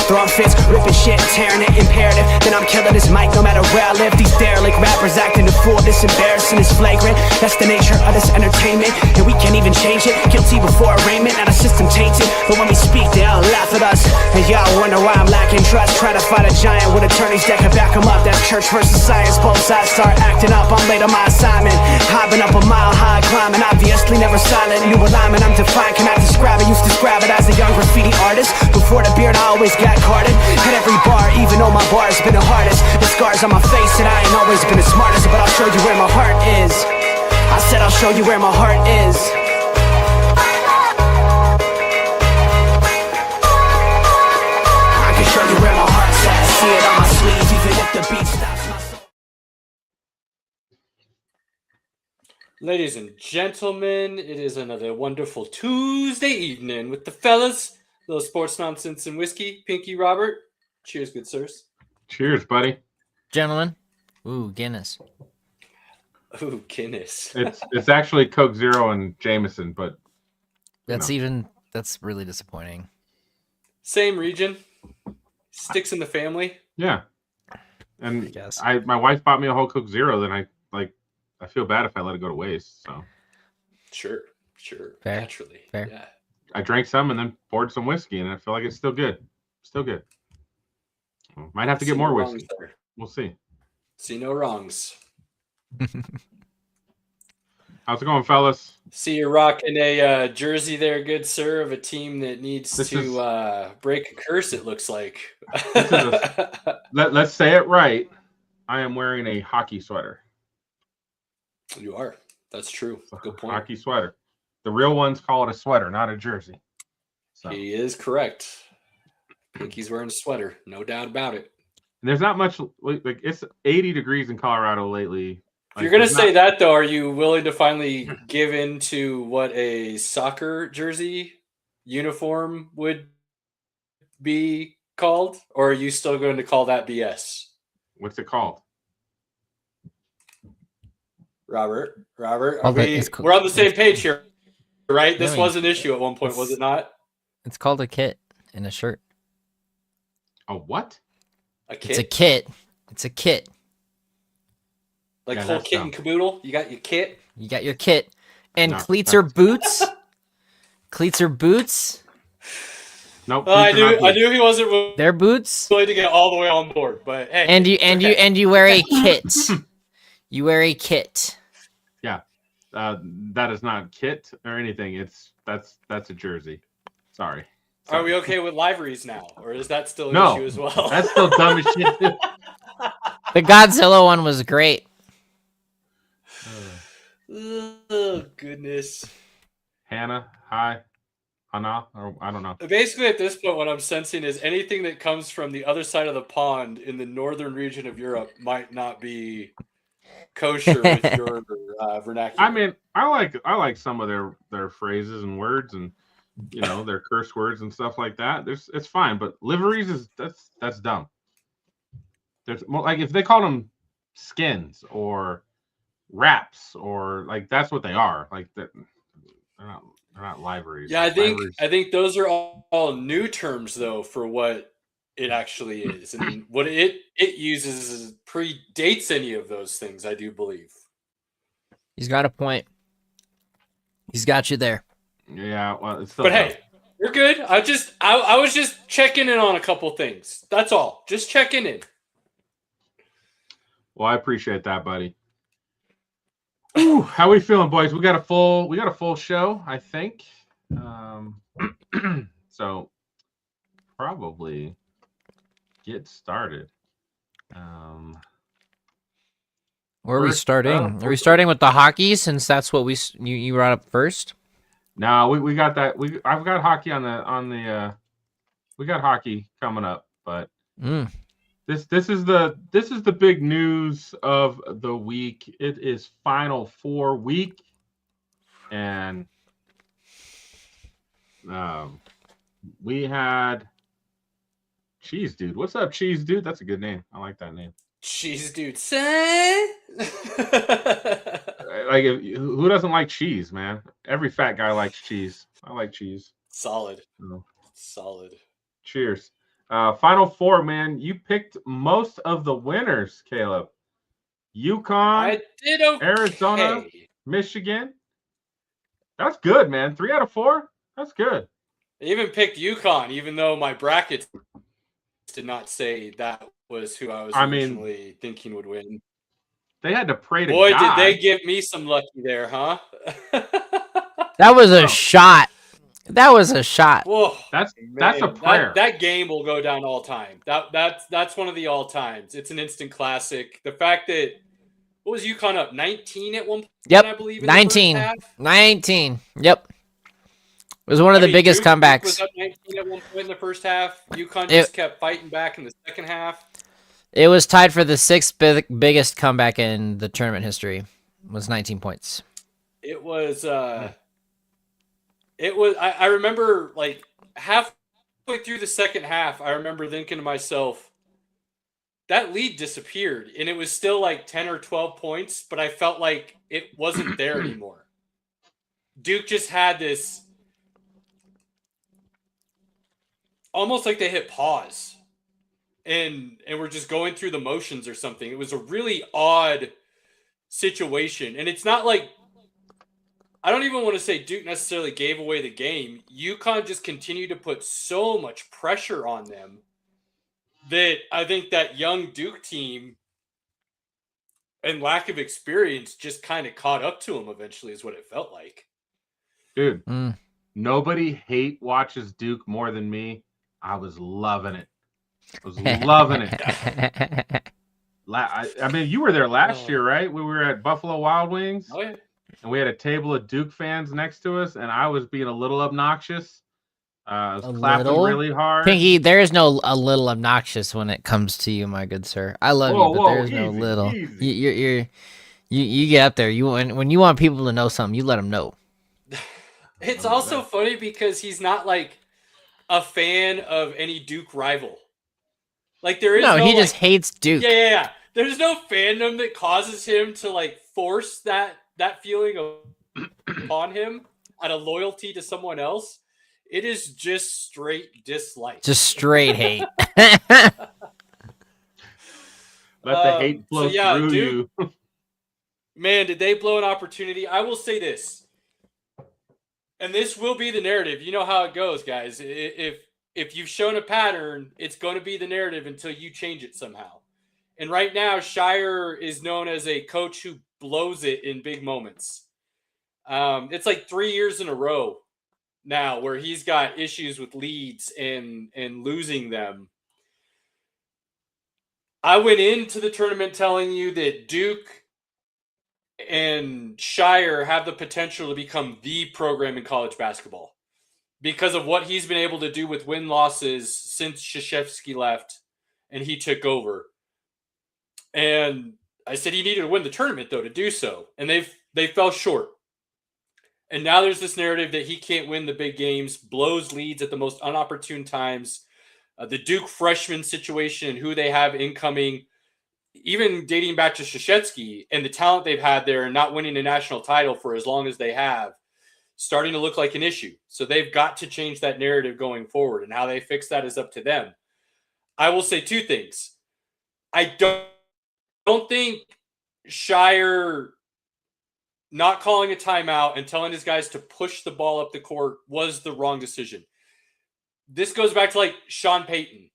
throwing fits, ripping shit, tearing it, imperative. Then I'm killing this mic no matter where I live. These derelict rappers acting a fool, this embarrassing is flagrant. That's the nature of this entertainment, and we can't even change it. Guilty before arraignment, now the system tainted. But when we speak, they all laugh at us, and y'all wonder why I'm lacking trust. Try to fight a giant with attorneys that can back them up. That's church versus science, both sides start acting up. I'm late on my assignment, hopping up a mile high, climbing, obviously never silent. New alignment, I'm defined, cannot describe it. Used to describe it as a young graffiti artist. Before the beard, I always got carded. Hit every bar, even though my bar has been the hardest. The scars on my face, and I ain't always been the smartest. But I'll show you where my heart is. I said I'll show you where my heart is. I can show you where my heart's at. See it on my sleeve, even if the beat stops my soul. Ladies and gentlemen, it is another wonderful Tuesday evening with the fellas. Little sports nonsense and whiskey. Pinky, Robert. Cheers, good sirs. Cheers, buddy. Gentlemen. Ooh, Guinness. Ooh, Guinness. It's actually Coke Zero and Jameson, but That's really disappointing. Same region. Sticks in the family. yeah. And I guess. my wife bought me a whole Coke Zero, then I feel bad if I let it go to waste. So Sure. Fair. Naturally. Fair. Yeah. I drank some and then poured some whiskey, and I feel like it's still good. Still good. Might have to get See more no whiskey. wrongs there. We'll see. See no wrongs. How's it going, fellas? See you rocking a jersey there, good sir, of a team that needs to break a curse, it looks like. Let's say it right. I am wearing a hockey sweater. You are. That's true. Good point. Hockey sweater. The real ones call it a sweater, not a jersey. So He is correct. Pinky's wearing a sweater, no doubt about it. there's not much like it's 80 degrees in Colorado lately. If you're gonna say that though, are you willing to finally give in to what a soccer jersey uniform would be called, or are you still going to call that BS? What's it called? Robert, Well, we're on the same page here, right? This No, was an issue at one point, was it not? It's called a kit in a shirt. A what? A kit? It's a kit. It's a kit. Like Yeah, whole that's kit dumb. and caboodle? You got your kit? You got your kit. And No, cleats are boots. Cleats are boots. Nope. I these are not knew he wasn't They're boots. willing to get all the way on board, but hey. And you wear a kit. You wear a kit. Yeah. That is not kit or anything. That's a jersey. Sorry. Are we okay with liveries now, or is that still an No, issue as well? That's still dumb as shit. The Godzilla one was great. Oh, goodness. Hannah, hi. Hannah, or I don't know. Basically, at this point, what I'm sensing is anything that comes from the other side of the pond in the northern region of Europe might not be kosher with your vernacular. I mean, I like some of their phrases and words and their curse words and stuff like that. It's fine, but liveries that's dumb. There's more like if they call them skins or wraps or like that's what they are. Like they're not liveries. Yeah, Liveries. I think those are all new terms though for what it actually is, and what it uses predates any of those things. I do believe. He's got a point. He's got you there. Yeah, well, it's still But dumb. hey, you're good. I was just checking in on a couple things. That's all. Just checking in. Well, I appreciate that, buddy. Ooh, how we feeling, boys? We got a full show, I think. So probably get started. Where are we First starting? up, Are we starting with the hockey since that's what you brought up first? No, we got that. I've got hockey on the we got hockey coming up, but this is the big news of the week. It is Final Four week, and we had Cheese Dude. What's up, Cheese Dude? That's a good name. I like that name. Cheese Dude, say. Like, who doesn't like cheese, man? Every fat guy likes cheese. I like cheese. Solid. So, Solid. cheers. Final four, man. You picked most of the winners, Caleb. UConn, I did okay. Arizona, Michigan. That's good, man. 3 out of 4. That's good. I even picked UConn, even though my brackets did not say that was who I was originally thinking would win. They had to pray to Boy, God. did they give me some lucky there, huh? That was a shot. That was a shot. Whoa, that's a prayer. That game will go down all time. That's one of the all times. It's an instant classic. The fact that what was UConn up 19 at one point? Yep, I believe 19. 19. Yep. It was one of the biggest comebacks. Duke was up 19 at one point in the first half. UConn just kept fighting back in the second half. It was tied for the 6th biggest comeback in the tournament history. It was 19 points. It was. I remember like halfway through the second half. I remember thinking to myself, that lead disappeared, and it was still like 10 or 12 points, but I felt like it wasn't there anymore. Duke just had this. Almost like they hit pause and we're just going through the motions or something. It was a really odd situation. And it's not like, I don't even want to say Duke necessarily gave away the game. UConn just continued to put so much pressure on them that I think that young Duke team and lack of experience just kind of caught up to them eventually is what it felt like. Dude, nobody watches Duke more than me. I was loving it. I was loving it. I mean, you were there last year, right? We were at Buffalo Wild Wings. Oh, yeah. And we had a table of Duke fans next to us, and I was being a little obnoxious. I was clapping really hard. Pinky, there is no a little obnoxious when it comes to you, my good sir. I love you, but there is no little. You get up there. When you want people to know something, you let them know. It's also funny because he's not like a fan of any Duke rival. Like there is no he just hates Duke. Yeah. There's no fandom that causes him to like force that feeling upon him out of loyalty to someone else. It is just straight dislike. Just straight hate. Let the hate flow through Duke, you. Man, did they blow an opportunity? I will say this. And this will be the narrative. You know how it goes, guys. If you've shown a pattern, it's going to be the narrative until you change it somehow. And right now, Shire is known as a coach who blows it in big moments. It's like 3 years in a row now where he's got issues with leads and losing them. I went into the tournament telling you that Duke and Shire have the potential to become the program in college basketball because of what he's been able to do with win-losses since Krzyzewski left and he took over. And I said he needed to win the tournament, though, to do so. And they fell short. And now there's this narrative that he can't win the big games, blows leads at the most unopportune times. The Duke freshman situation and who they have incoming, even dating back to Krzyzewski and the talent they've had there and not winning a national title for as long as they have, starting to look like an issue. So they've got to change that narrative going forward. And how they fix that is up to them. I will say two things. I don't think Shire not calling a timeout and telling his guys to push the ball up the court was the wrong decision. This goes back to like Sean Payton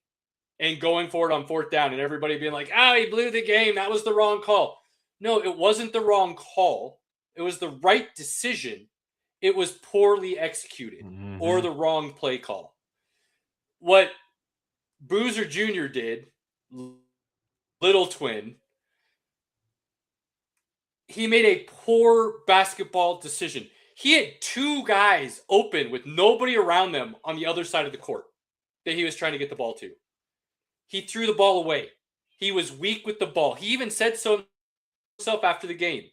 and going forward on fourth down and everybody being like, he blew the game. That was the wrong call. No, it wasn't the wrong call. It was the right decision. It was poorly executed or the wrong play call. What Boozer Jr. did, little twin, he made a poor basketball decision. He had two guys open with nobody around them on the other side of the court that he was trying to get the ball to. He threw the ball away. He was weak with the ball. He even said so himself after the game.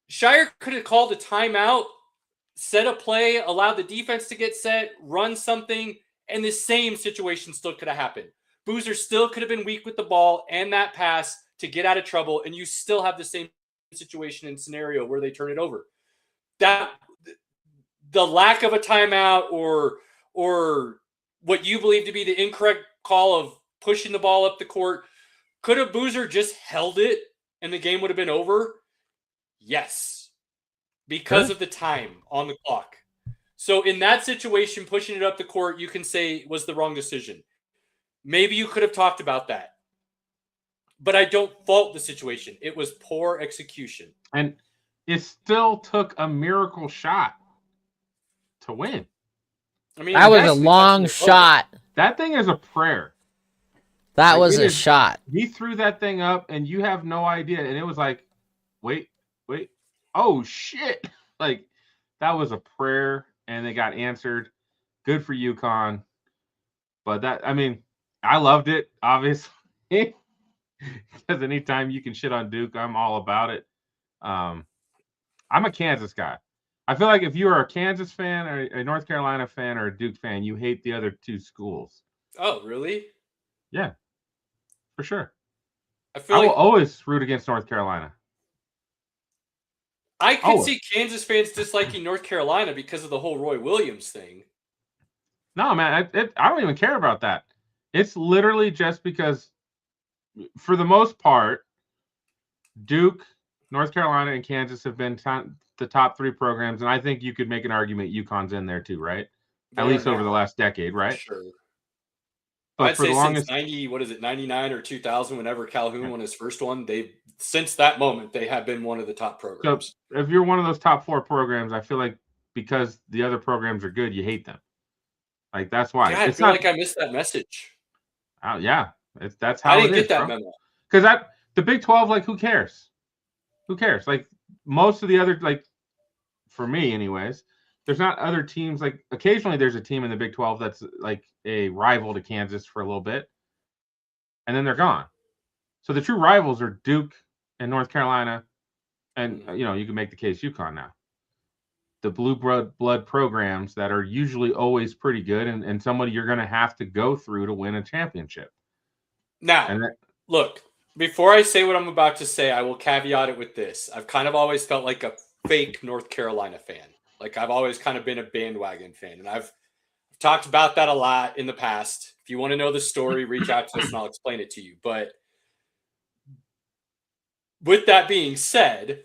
Shire could have called a timeout, set a play, allowed the defense to get set, run something, and the same situation still could have happened. Boozer still could have been weak with the ball and that pass to get out of trouble, and you still have the same situation and scenario where they turn it over. That the lack of a timeout or what you believe to be the incorrect call of pushing the ball up the court. Could a Boozer just held it and the game would have been over? Yes. Because of the time on the clock. So in that situation, pushing it up the court, you can say was the wrong decision. Maybe you could have talked about that. But I don't fault the situation. It was poor execution. And it still took a miracle shot to win. I mean, that was a long shot. That thing is a prayer. That was a shot. He threw that thing up, and you have no idea. And it was like, wait. Oh, shit. Like, that was a prayer, and they got answered. Good for UConn. But I loved it, obviously. Because anytime you can shit on Duke, I'm all about it. I'm a Kansas guy. I feel like if you are a Kansas fan or a North Carolina fan or a Duke fan, you hate the other two schools. Oh, really? Yeah, for sure. I will always root against North Carolina. I could see Kansas fans disliking North Carolina because of the whole Roy Williams thing. No, man, I don't even care about that. It's literally just because, for the most part, Duke, North Carolina, and Kansas have been the top three programs, and I think you could make an argument UConn's in there too, right? At least over the last decade, right? Sure. But I'd say since 99 or 2000, whenever Calhoun won his first one, since that moment, they have been one of the top programs. So if you're one of those top four programs, I feel like because the other programs are good, you hate them. Like, that's why. Yeah, I feel like I missed that message. Yeah, that's how I didn't it is, get that bro. memo. Because the Big 12, like, who cares? Who cares? Like, most of the other, like, for me anyways, there's not other teams. Like, occasionally there's a team in the Big 12 that's like a rival to Kansas for a little bit, and then they're gone. So the true rivals are Duke and North Carolina, and you can make the case UConn now. The blue blood programs that are usually always pretty good, and somebody you're going to have to go through to win a championship. Now, look, before I say what I'm about to say, I will caveat it with this. I've kind of always felt like a fake North Carolina fan. Like, I've always kind of been a bandwagon fan, and I've talked about that a lot in the past. If you want to know the story, reach out to us and I'll explain it to you. But with that being said,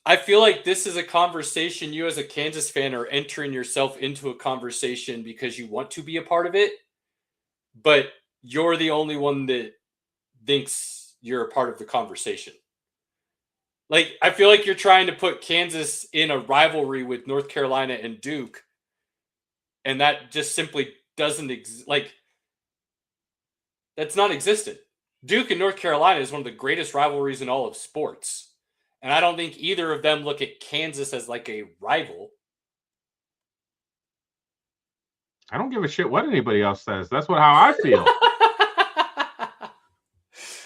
I feel like this is a conversation you as a Kansas fan are entering yourself into a conversation because you want to be a part of it, but you're the only one that thinks you're a part of the conversation. Like, I feel like you're trying to put Kansas in a rivalry with North Carolina and Duke, and that just simply doesn't exist. Like, that's non-existent. Duke and North Carolina is one of the greatest rivalries in all of sports. And I don't think either of them look at Kansas as like a rival. I don't give a shit what anybody else says. That's how I feel.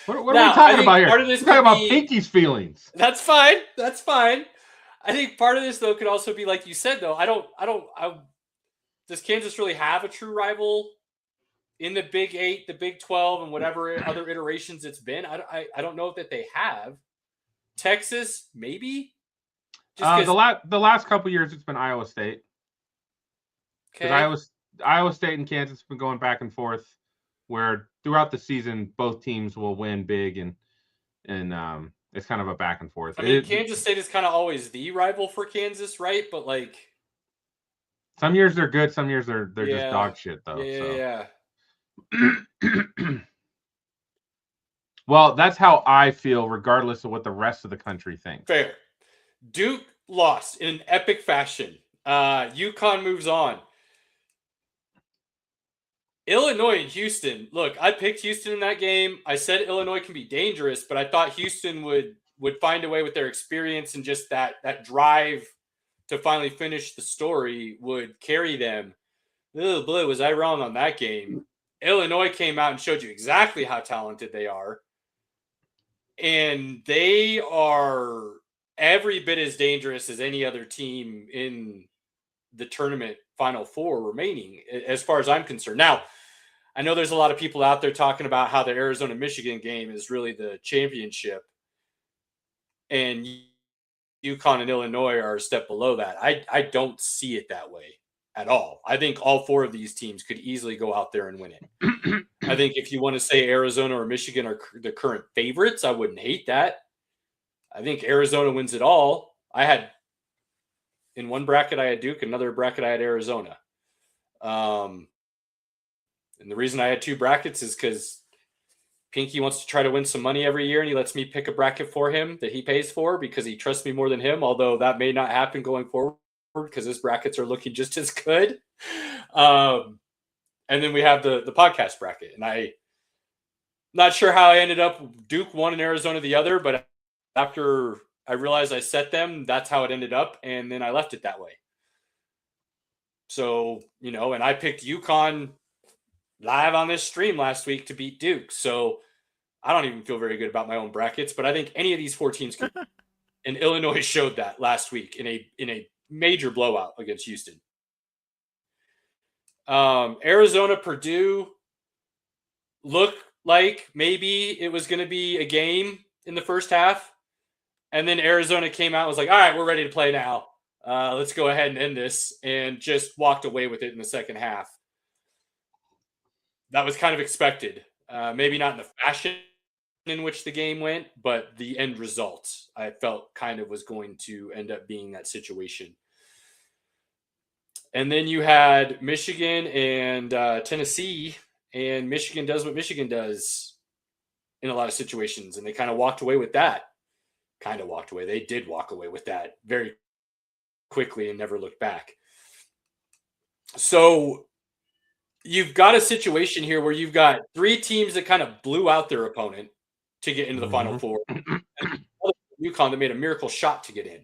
What are we talking about here? We're talking about Pinky's feelings. That's fine. That's fine. I think part of this, though, could also be like you said, though. Does Kansas really have a true rival in the Big 8, the Big 12, and whatever other iterations it's been? I don't know that they have. Texas, maybe. The last couple years, it's been Iowa State. Okay. Iowa State and Kansas have been going back and forth, where throughout the season both teams will win big, and it's kind of a back and forth. I mean, Kansas State is kind of always the rival for Kansas, right? But like, some years they're good, some years they're just dog shit, though. Yeah. Well, that's how I feel, regardless of what the rest of the country thinks. Fair. Duke lost in an epic fashion. UConn moves on. Illinois and Houston. Look, I picked Houston in that game. I said Illinois can be dangerous, but I thought Houston would find a way with their experience and just that drive to finally finish the story would carry them. Oh, boy, was I wrong on that game. Illinois came out and showed you exactly how talented they are. And they are every bit as dangerous as any other team in the tournament Final Four remaining, as far as I'm concerned. Now, I know there's a lot of people out there talking about how the Arizona-Michigan game is really the championship, and UConn and Illinois are a step below that. I don't see it that way at all. I think all 4 of these teams could easily go out there and win it. I think if you want to say Arizona or Michigan are the current favorites, I wouldn't hate that. I think Arizona wins it all. In one bracket, I had Duke. Another bracket, I had Arizona. And the reason I had 2 brackets is because Pinky wants to try to win some money every year, and he lets me pick a bracket for him that he pays for because he trusts me more than him, although that may not happen going forward because his brackets are looking just as good. And then we have the podcast bracket, and I'm not sure how I ended up Duke one and Arizona the other, but after I realized I set them, that's how it ended up, and then I left it that way. So, and I picked UConn live on this stream last week to beat Duke. So I don't even feel very good about my own brackets, but I think any of these 4 teams could. And Illinois showed that last week in a major blowout against Houston. Arizona, Purdue looked like maybe it was going to be a game in the first half. And then Arizona came out and was like, all right, we're ready to play now. Let's go ahead and end this, and just walked away with it in the second half. That was kind of expected. Maybe not in the fashion in which the game went, but the end result, I felt kind of was going to end up being that situation. And then you had Michigan and Tennessee, and Michigan does what Michigan does in a lot of situations, and they kind of walked away with that. They did walk away with that very quickly and never looked back. So you've got a situation here where you've got 3 teams that kind of blew out their opponent to get into the Final Four. And UConn that made a miracle shot to get in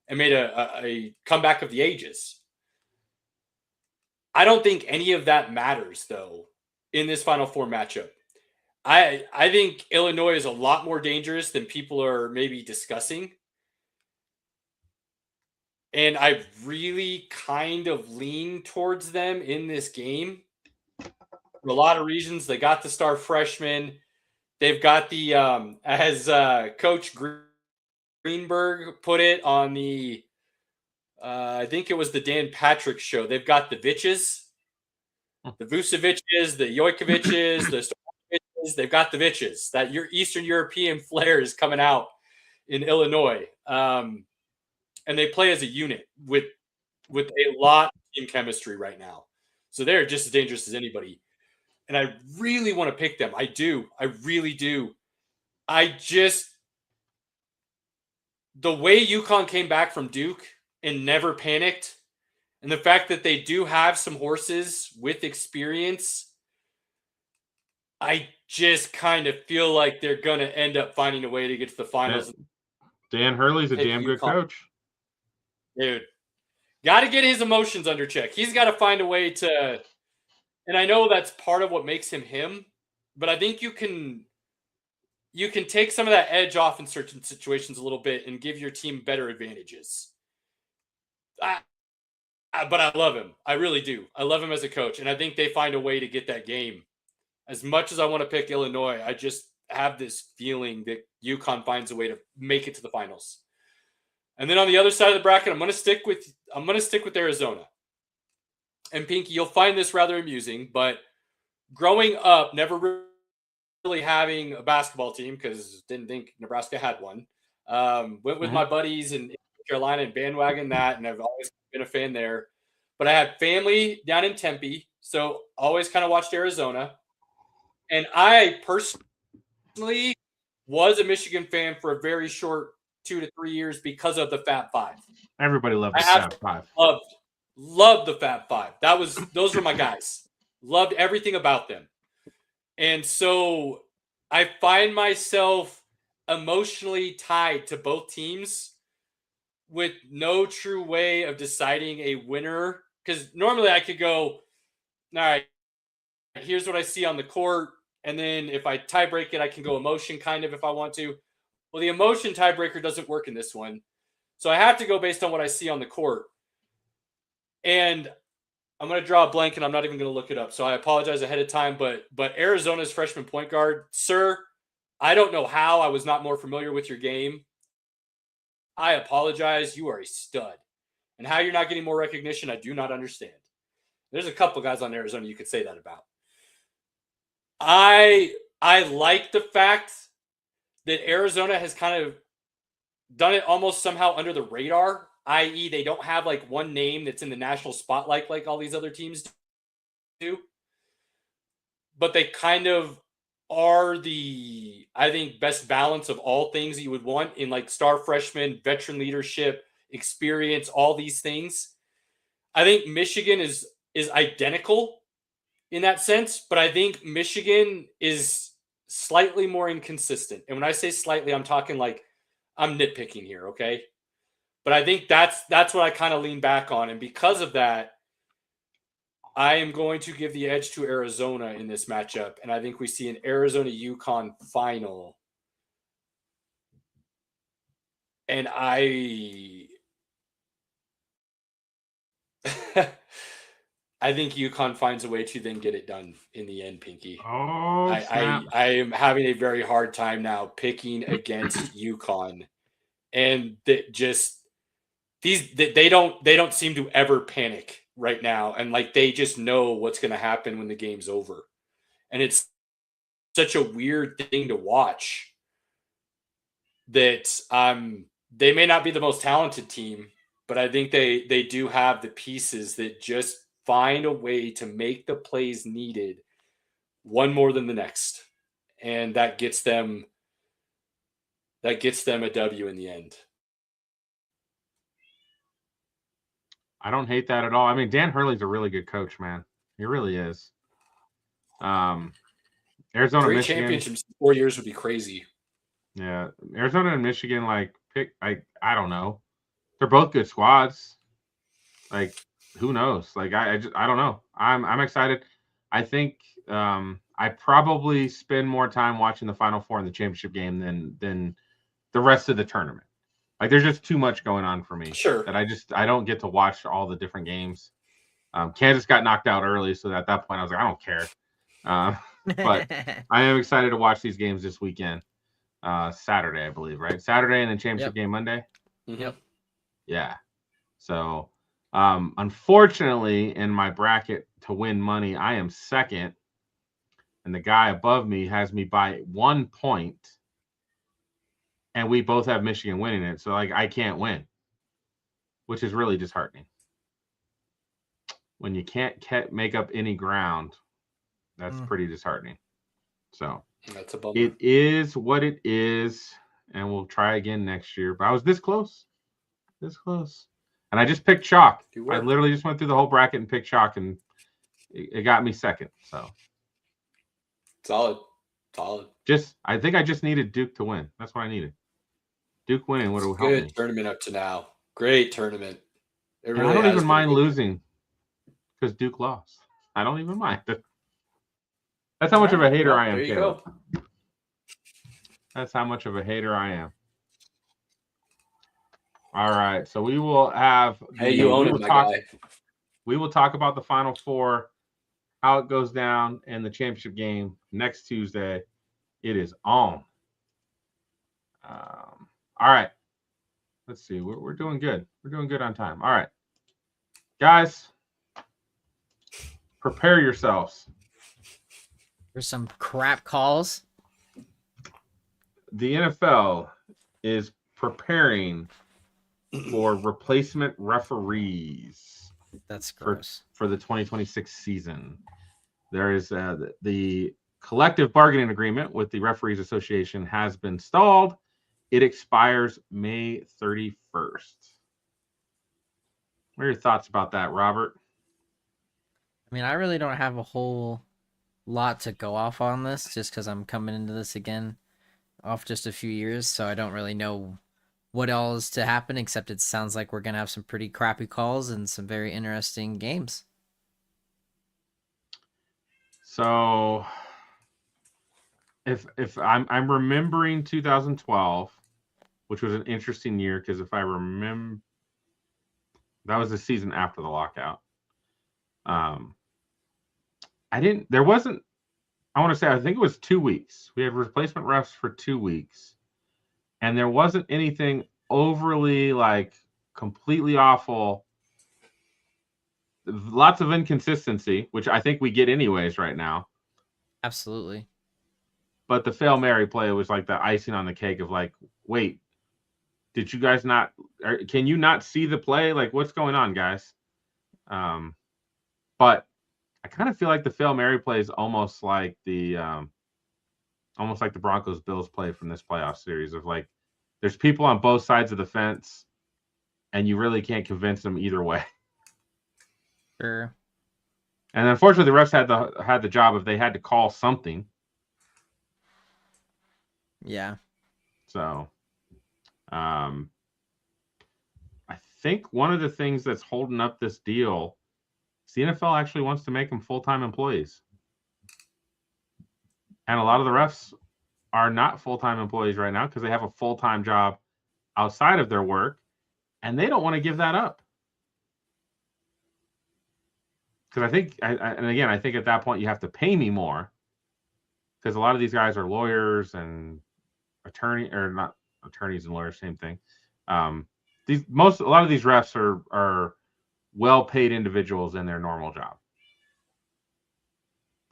and made a comeback of the ages. I don't think any of that matters, though, in this Final Four matchup. I think Illinois is a lot more dangerous than people are maybe discussing. And I really kind of lean towards them in this game. For a lot of reasons. They got the star freshman. They've got the, as Coach Greenberg put it on the, I think it was the Dan Patrick show, they've got the Vitches, the Vucevic's, the Jojkovic's, the Stojkovic's. They've got the Vitches. That your Eastern European flair is coming out in Illinois. And they play as a unit with a lot of team chemistry right now. So they're just as dangerous as anybody. And I really want to pick them. I do. I really do. The way UConn came back from Duke and never panicked, and the fact that they do have some horses with experience, I just kind of feel like they're going to end up finding a way to get to the finals. Dan Hurley's a damn good coach. Dude, got to get his emotions under check. He's got to find a way to, and I know that's part of what makes him him, but I think you can take some of that edge off in certain situations a little bit and give your team better advantages. But I love him. I really do. I love him as a coach, and I think they find a way to get that game. As much as I want to pick Illinois, I just have this feeling that UConn finds a way to make it to the finals. And then on the other side of the bracket, I'm going to stick with Arizona. And Pinky, you'll find this rather amusing, but growing up, never really having a basketball team because didn't think Nebraska had one. Went with my buddies in Carolina and bandwagon that, and I've always been a fan there. But I had family down in Tempe, so always kind of watched Arizona. And I personally was a Michigan fan for a very short 2 to 3 years because of the Fab Five. Everybody loved the Fab Five. Loved the Fab Five. Those were my guys. Loved everything about them. And so I find myself emotionally tied to both teams with no true way of deciding a winner. Because normally I could go, all right, here's what I see on the court. And then if I tie break it, I can go emotion kind of if I want to. Well, the emotion tiebreaker doesn't work in this one. So I have to go based on what I see on the court. And I'm going to draw a blank, and I'm not even going to look it up. So I apologize ahead of time. But Arizona's freshman point guard, sir, I don't know how I was not more familiar with your game. I apologize. You are a stud. And how you're not getting more recognition, I do not understand. There's a couple guys on Arizona you could say that about. I like the fact that Arizona has kind of done it almost somehow under the radar, i.e. they don't have like one name that's in the national spotlight like all these other teams do. But they kind of are the, I think, best balance of all things that you would want in like star freshmen, veteran leadership, experience, all these things. I think Michigan is identical in that sense, but I think Michigan is slightly more inconsistent. And when I say slightly, I'm talking like I'm nitpicking here, okay? But I think that's what I kind of lean back on. And because of that, I am going to give the edge to Arizona in this matchup. And I think we see an Arizona-UConn final. And I think UConn finds a way to then get it done in the end, Pinky. Oh, I am having a very hard time now picking against UConn. And that just they don't seem to ever panic right now, and like they just know what's going to happen when the game's over, and it's such a weird thing to watch that they may not be the most talented team, but I think they do have the pieces that just find a way to make the plays needed one more than the next, and that gets them a W in the end. I don't hate that at all. I mean, Dan Hurley's a really good coach, man. He really is. Arizona, 3 Michigan championships in 4 years would be crazy. Yeah, Arizona and Michigan, like I don't know. They're both good squads. Like, who knows? Like, I don't know. I'm excited. I think I probably spend more time watching the Final Four in the championship game than the rest of the tournament. Like, there's just too much going on for me. Sure. That I don't get to watch all the different games. Kansas got knocked out early, so at that point I was like, I don't care. But I am excited to watch these games this weekend. Saturday, I believe, right? Saturday and then championship game Monday. Yep. Yeah. So, unfortunately, in my bracket to win money, I am second, and the guy above me has me by 1 point. And we both have Michigan winning it. So, like, I can't win, which is really disheartening. When you can't make up any ground, that's pretty disheartening. So, that's a bummer. It is what it is, and we'll try again next year. But I was this close. And I just picked chalk. I literally just went through the whole bracket and picked chalk, and it got me second. So, Solid. I think I just needed Duke to win. That's what I needed. Duke winning would have helped me. Good tournament up to now. Great tournament. I don't even mind losing because Duke lost. I don't even mind. That's how much of a hater I am, Caleb. That's how much of a hater I am. All right, so we will have. You own it, my guy. We will talk about the Final Four, how it goes down, and the championship game next Tuesday. It is on. All right. Let's see. We're doing good. We're doing good on time. All right, guys, prepare yourselves. There's some crap calls. The NFL is preparing for replacement referees. That's gross. For the 2026 season. There is the collective bargaining agreement with the Referees Association has been stalled. It expires May 31st. What are your thoughts about that, Robert? I mean, I really don't have a whole lot to go off on this just because I'm coming into this again off just a few years, so I don't really know what all is to happen, except it sounds like we're going to have some pretty crappy calls and some very interesting games. So if I'm remembering 2012, which was an interesting year because if I remember, that was the season after the lockout. I think it was 2 weeks. We had replacement refs for 2 weeks. And there wasn't anything overly like completely awful. Lots of inconsistency, which I think we get anyways right now. Absolutely. But the Fail Mary play was like the icing on the cake of like, wait, did you guys not? Can you not see the play? Like, what's going on, guys? But I kind of feel like the Fail Mary play is almost like the Broncos Bills play from this playoff series of like, there's people on both sides of the fence, and you really can't convince them either way. Sure. And unfortunately, the refs had the job if they had to call something. Yeah. So, I think one of the things that's holding up this deal is the NFL actually wants to make them full-time employees. And a lot of the refs are not full-time employees right now because they have a full-time job outside of their work, and they don't want to give that up. Because I think at that point you have to pay me more because a lot of these guys are lawyers and not attorneys and lawyers, same thing. A lot of these refs are well-paid individuals in their normal job.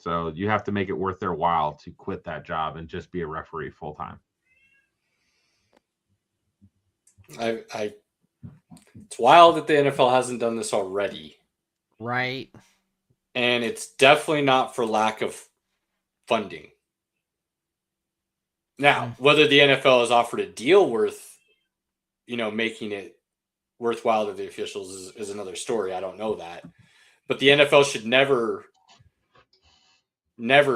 So you have to make it worth their while to quit that job and just be a referee full-time. It's wild that the NFL hasn't done this already. Right. And it's definitely not for lack of funding. Now, whether the NFL has offered a deal worth, making it worthwhile to the officials is another story. I don't know that. But the NFL should never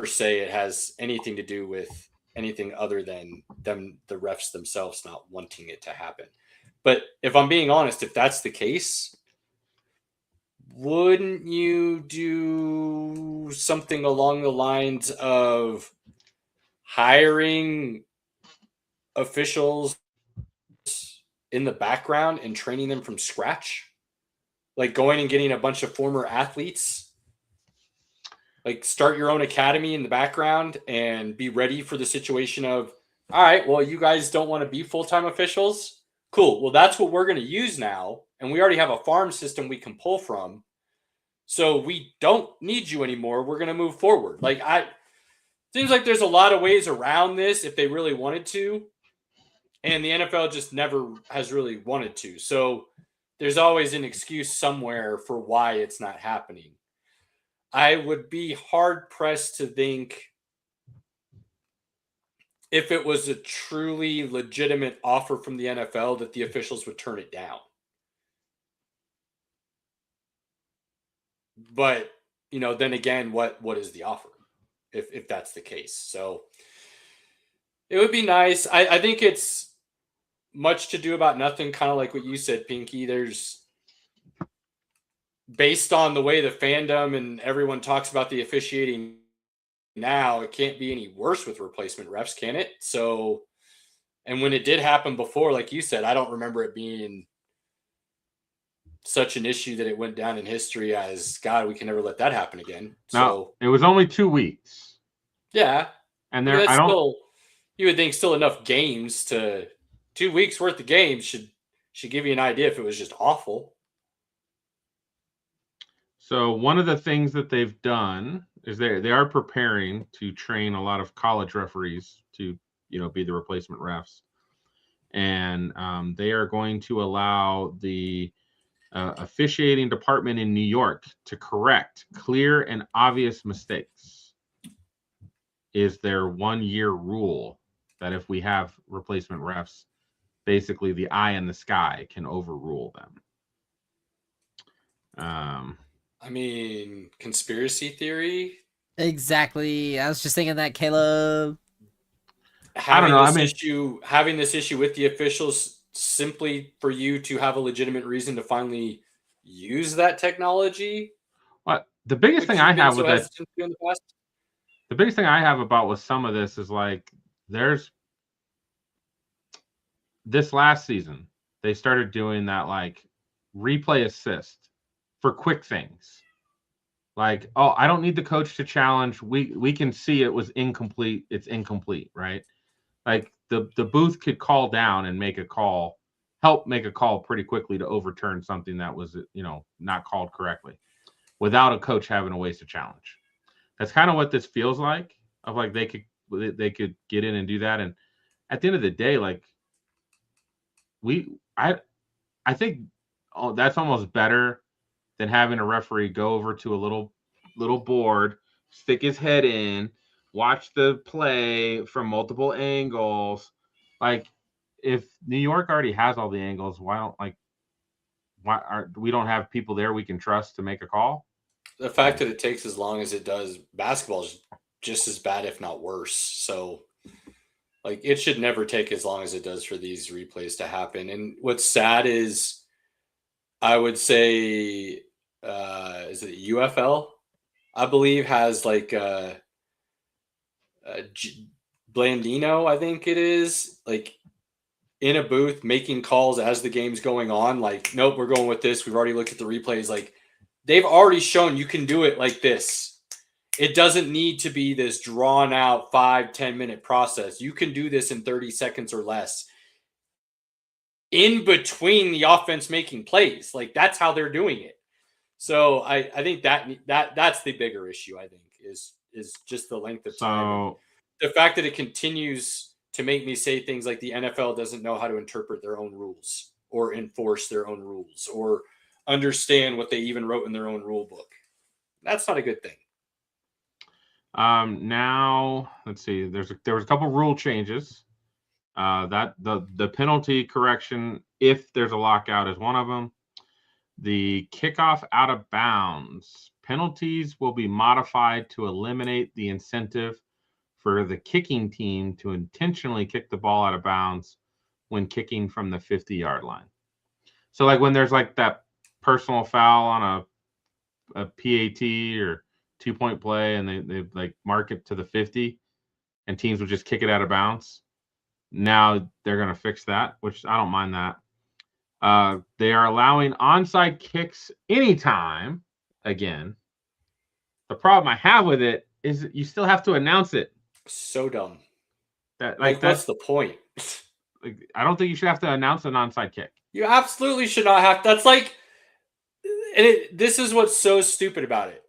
say it has anything to do with anything other than the refs themselves not wanting it to happen. But if I'm being honest, if that's the case, wouldn't you do something along the lines of hiring officials in the background and training them from scratch? Like going and getting a bunch of former athletes, like start your own academy in the background and be ready for the situation of, all right, well, you guys don't want to be full-time officials? Cool. Well, that's what we're going to use now. And we already have a farm system we can pull from. So we don't need you anymore. We're going to move forward. Seems like there's a lot of ways around this if they really wanted to. And the NFL just never has really wanted to. So there's always an excuse somewhere for why it's not happening. I would be hard-pressed to think if it was a truly legitimate offer from the NFL that the officials would turn it down. But, then again, what is the offer if that's the case? So it would be nice. I think it's much to do about nothing, kind of like what you said, Pinky. There's, based on the way the fandom and everyone talks about the officiating now, it can't be any worse with replacement refs, can it? So, and when it did happen before, like you said, I don't remember it being such an issue that it went down in history as, God, we can never let that happen again. No, it was only 2 weeks. Yeah. And you would think still enough games 2 weeks worth of games should give you an idea if it was just awful. So one of the things that they've done is they are preparing to train a lot of college referees to, be the replacement refs. And they are going to allow the officiating department in New York to correct clear and obvious mistakes. Is their 1-year rule that if we have replacement refs, basically the eye in the sky can overrule them. Conspiracy theory. Exactly. I was just thinking that, Caleb. Having this issue with the officials simply for you to have a legitimate reason to finally use that technology. What the biggest thing I have with that, the biggest thing I have about with some of this is like, there's this last season they started doing that like replay assist for quick things. Like, oh, I don't need the coach to challenge. We can see it was incomplete. It's incomplete, right? Like the booth could call down and make a call, help make a call pretty quickly to overturn something that was, not called correctly without a coach having to waste a challenge. That's kind of what this feels like, of like they could get in and do that. And at the end of the day, like I think that's almost better than having a referee go over to a little board, stick his head in, watch the play from multiple angles. Like, if New York already has all the angles, why we don't have people there we can trust to make a call? The fact that it takes as long as it does, basketball is just as bad, if not worse. So, like, it should never take as long as it does for these replays to happen. And what's sad is, I would say, is it UFL? I believe has like Blandino, I think it is, like in a booth making calls as the game's going on. Like, nope, we're going with this. We've already looked at the replays. Like, they've already shown you can do it like this. It doesn't need to be this drawn out 5-10 minute process. You can do this in 30 seconds or less in between the offense making plays. Like, that's how they're doing it. So I think that's the bigger issue, I think, is just the length of time. The fact that it continues to make me say things like the NFL doesn't know how to interpret their own rules or enforce their own rules or understand what they even wrote in their own rule book. That's not a good thing. Now let's see. There was a couple rule changes. That the penalty correction, if there's a lockout, is one of them. The kickoff out of bounds penalties will be modified to eliminate the incentive for the kicking team to intentionally kick the ball out of bounds when kicking from the 50-yard line. So, like, when there's like that personal foul on a PAT or 2-point play and they like mark it to the 50 and teams would just kick it out of bounds. Now they're going to fix that, which I don't mind that. They are allowing onside kicks anytime again. The problem I have with it is you still have to announce it. So dumb. That's the point. Like, I don't think you should have to announce an onside kick. You absolutely should not have. That's like, and this is what's so stupid about it.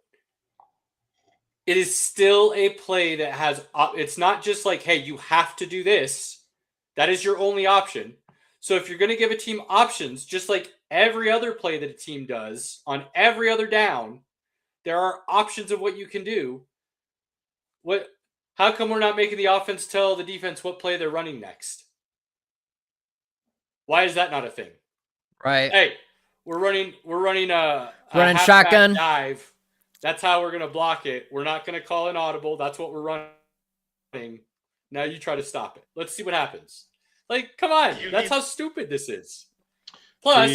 It is still a play that has, it's not just like, hey, you have to do this. That is your only option. So if you're going to give a team options, just like every other play that a team does on every other down, there are options of what you can do. How come we're not making the offense tell the defense what play they're running next? Why is that not a thing? Right. Hey, we're running a shotgun dive. That's how we're going to block it. We're not going to call an audible. That's what we're running. Now you try to stop it. Let's see what happens. Like, come on. That's how stupid this is. Plus,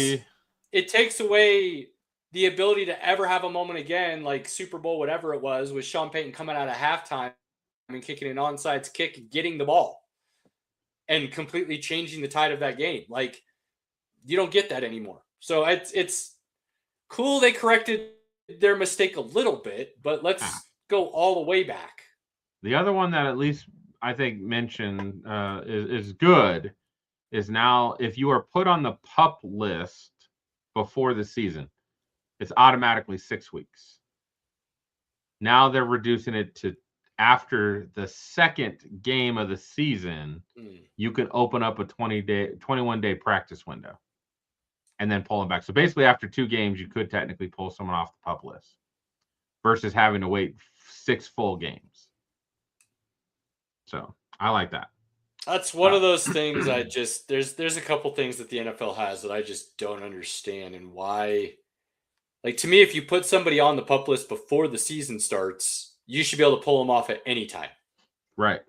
it takes away the ability to ever have a moment again, like Super Bowl, whatever it was, with Sean Payton coming out of halftime and kicking an onside kick, getting the ball, and completely changing the tide of that game. Like, you don't get that anymore. So it's cool they corrected their mistake a little bit, but let's go all the way back. The other one that at least I think mentioned is good is now if you are put on the PUP list before the season, it's automatically 6 weeks. Now they're reducing it to after the second game of the season, you can open up a 21-day practice window and then pull them back. So basically after 2 games, you could technically pull someone off the PUP list versus having to wait 6 full games. So I like that. That's one of those things there's a couple things that the NFL has that I just don't understand, and why. Like, to me, if you put somebody on the PUP list before the season starts, you should be able to pull them off at any time. Right.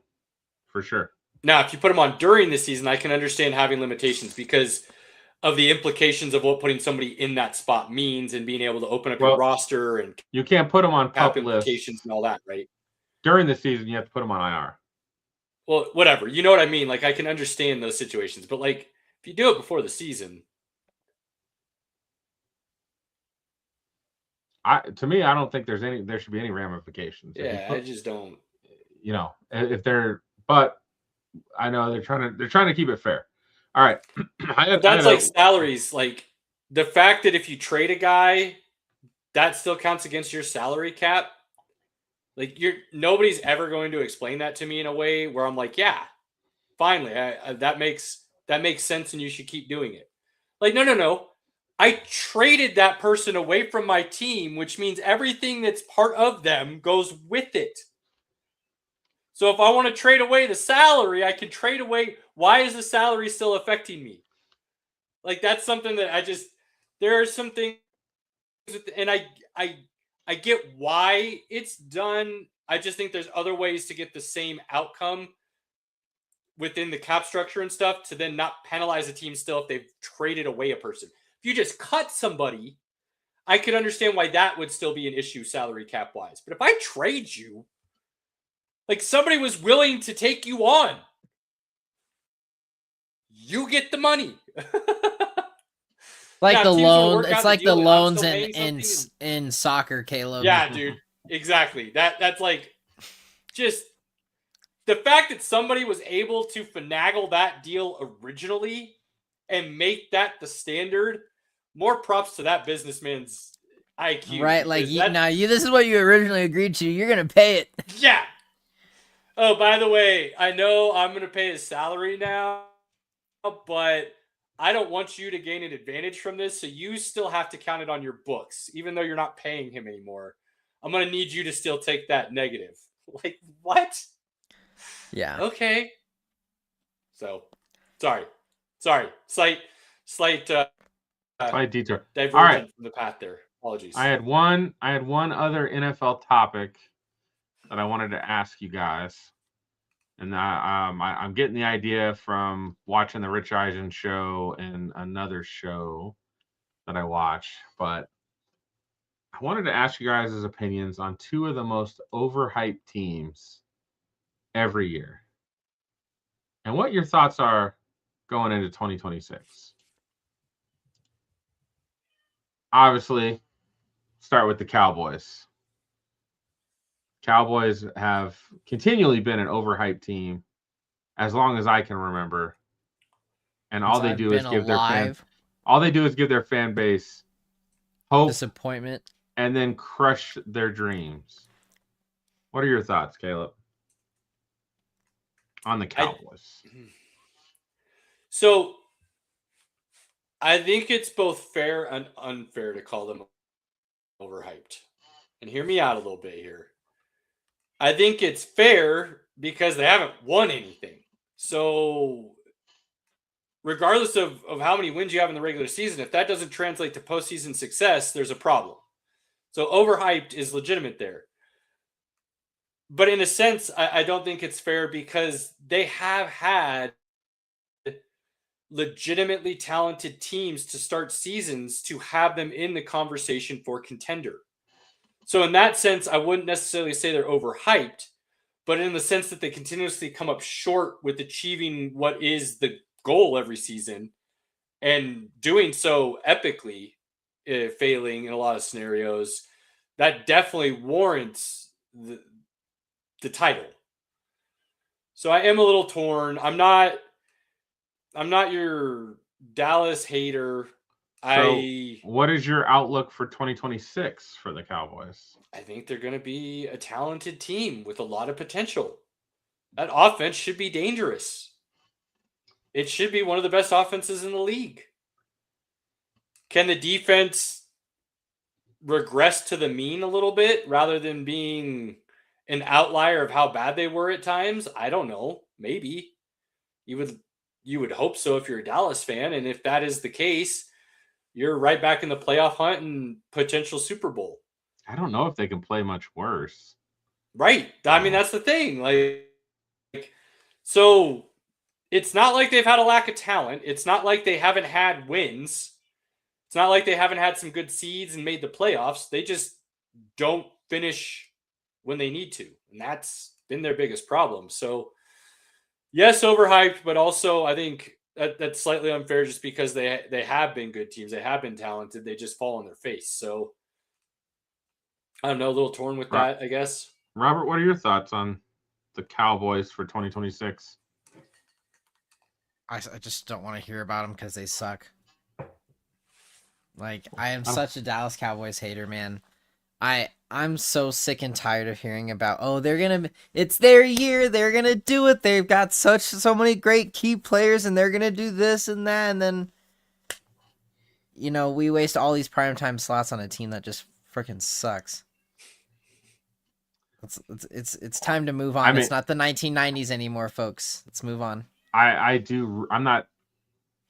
For sure. Now, if you put them on during the season, I can understand having limitations because of the implications of what putting somebody in that spot means and being able to open up your roster, and you can't put them on PUP implications and all that, right? During the season, you have to put them on IR. Well, whatever. You know what I mean? Like, I can understand those situations, but like, if you do it before the season, to me, I don't think there should be any ramifications. Yeah, I just don't. If they're, but I know they're trying to keep it fair. All right. But that's like salaries. Like the fact that if you trade a guy, that still counts against your salary cap. Like nobody's ever going to explain that to me in a way where I'm like, yeah, finally, that makes sense, and you should keep doing it. Like, no. I traded that person away from my team, which means everything that's part of them goes with it. So if I want to trade away the salary, I can trade away. Why is the salary still affecting me? Like, that's something that there are some things, and I get why it's done. I just think there's other ways to get the same outcome within the cap structure and stuff to then not penalize a team still if they've traded away a person. If you just cut somebody, I could understand why that would still be an issue salary cap wise. But if I trade you, like somebody was willing to take you on, you get the money. Like now, the teams would loan, work out it's the like the deal and I'm loans still in paying something in soccer, Caleb. Yeah, dude. Exactly. That's like just the fact that somebody was able to finagle that deal originally and make that the standard. More props to that businessman's IQ. Right, like because this is what you originally agreed to. You're gonna pay it. yeah. Oh, by the way, I know I'm gonna pay his salary now, but I don't want you to gain an advantage from this, so you still have to count it on your books, even though you're not paying him anymore. I'm gonna need you to still take that negative. Like, what? Yeah. Okay. So, sorry. Slight slight detour. divergence All right. from the path there. Apologies. I had one other NFL topic that I wanted to ask you guys, and I'm getting the idea from watching the Rich Eisen show and another show that I watch, but I wanted to ask you guys' opinions on two of the most overhyped teams every year, and what your thoughts are going into 2026. Obviously, start with the Cowboys. Cowboys have continually been an overhyped team as long as I can remember. And all they do is give their fan base hope, disappointment, and then crush their dreams. What are your thoughts, Caleb, on the Cowboys? So I think it's both fair and unfair to call them overhyped. And hear me out a little bit here. I think it's fair because they haven't won anything. So regardless of how many wins you have in the regular season, if that doesn't translate to postseason success, there's a problem. So overhyped is legitimate there. But in a sense, I don't think it's fair because they have had legitimately talented teams to start seasons to have them in the conversation for contender. So in that sense, I wouldn't necessarily say they're overhyped, but in the sense that they continuously come up short with achieving what is the goal every season and doing so epically, failing in a lot of scenarios, that definitely warrants the title. So I am a little torn. I'm not your Dallas hater. So what is your outlook for 2026 for the Cowboys? I think they're going to be a talented team with a lot of potential. That offense should be dangerous. It should be one of the best offenses in the league. Can the defense regress to the mean a little bit rather than being an outlier of how bad they were at times? I don't know. Maybe. You would hope so if you're a Dallas fan. And if that is the case, you're right back in the playoff hunt and potential Super Bowl. I don't know if they can play much worse. Right. I mean, that's the thing. So it's not like they've had a lack of talent. It's not like they haven't had wins. It's not like they haven't had some good seeds and made the playoffs. They just don't finish when they need to. And that's been their biggest problem. So, yes, overhyped, but also I think that's slightly unfair just because they have been good teams. They have been talented. They just fall on their face. So, I don't know, a little torn with that, I guess. Robert, what are your thoughts on the Cowboys for 2026? I just don't want to hear about them because they suck. Like, I am I don't- such a Dallas Cowboys hater, man. I'm so sick and tired of hearing about, oh, it's their year, they're gonna do it, they've got so many great key players, and they're gonna do this and that, and then, we waste all these primetime slots on a team that just freaking sucks. It's time to move on. I mean- It's not the 1990s anymore, folks. Let's move on. I'm not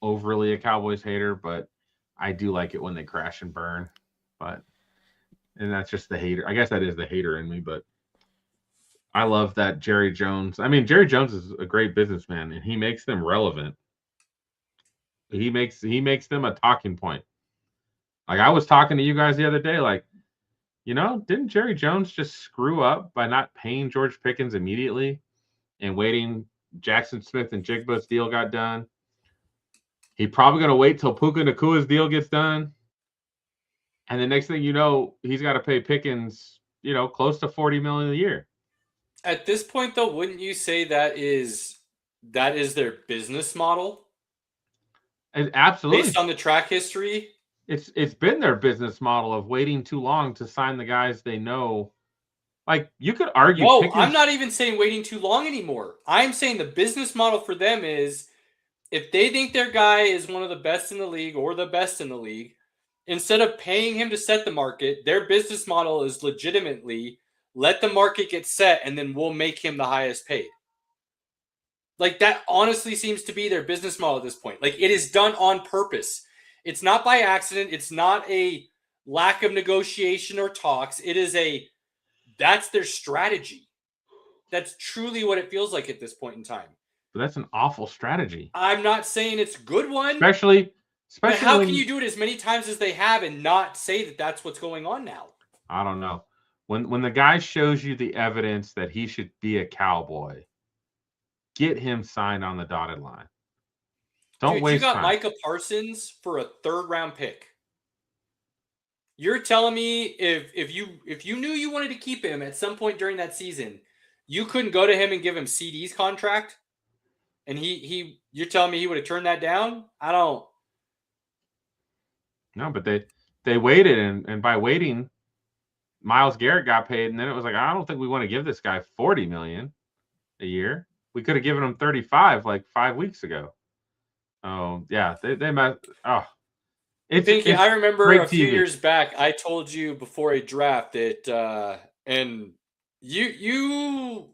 overly a Cowboys hater, but I do like it when they crash and burn. And that's just the hater. I guess that is the hater in me, but I love that Jerry Jones. I mean, Jerry Jones is a great businessman, and he makes them relevant. He makes them a talking point. Like, I was talking to you guys the other day, like, didn't Jerry Jones just screw up by not paying George Pickens immediately and waiting? Jackson Smith and Jigba's deal got done. He probably going to wait till Puka Nakua's deal gets done. And the next thing you know, he's got to pay Pickens, close to $40 million a year. At this point, though, wouldn't you say that is their business model? Absolutely. Based on the track history? It's been their business model of waiting too long to sign the guys they know. Like, you could argue. No, Pickens, I'm not even saying waiting too long anymore. I'm saying the business model for them is if they think their guy is one of the best in the league or the best in the league, instead of paying him to set the market, their business model is legitimately let the market get set and then we'll make him the highest paid. Like, that honestly seems to be their business model at this point. Like, it is done on purpose. It's not by accident. It's not a lack of negotiation or talks. That's their strategy. That's truly what it feels like at this point in time. But that's an awful strategy. I'm not saying it's a good one. Especially but how when can you do it as many times as they have and not say that that's what's going on now? I don't know. When the guy shows you the evidence that he should be a Cowboy, get him signed on the dotted line. Don't waste time. You got Micah Parsons for a 3rd-round pick. You're telling me if you knew you wanted to keep him at some point during that season, you couldn't go to him and give him CD's contract? And you're telling me he would have turned that down? I don't. No, but they waited, and by waiting, Myles Garrett got paid, and then it was like, I don't think we want to give this guy $40 million a year. We could have given him 35 like 5 weeks ago. Oh yeah, they met. Oh, Pinky, I remember a few TV. years back, I told you before a draft that, and you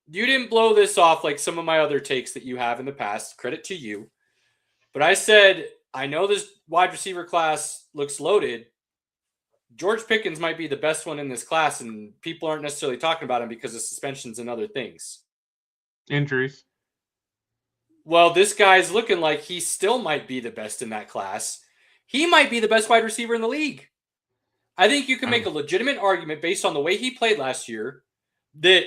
didn't blow this off like some of my other takes that you have in the past. Credit to you. But I said, I know this wide receiver class looks loaded. George Pickens might be the best one in this class, and people aren't necessarily talking about him because of suspensions and other things. Injuries. Well, this guy's looking like he still might be the best in that class. He might be the best wide receiver in the league. I think you can make a legitimate argument based on the way he played last year that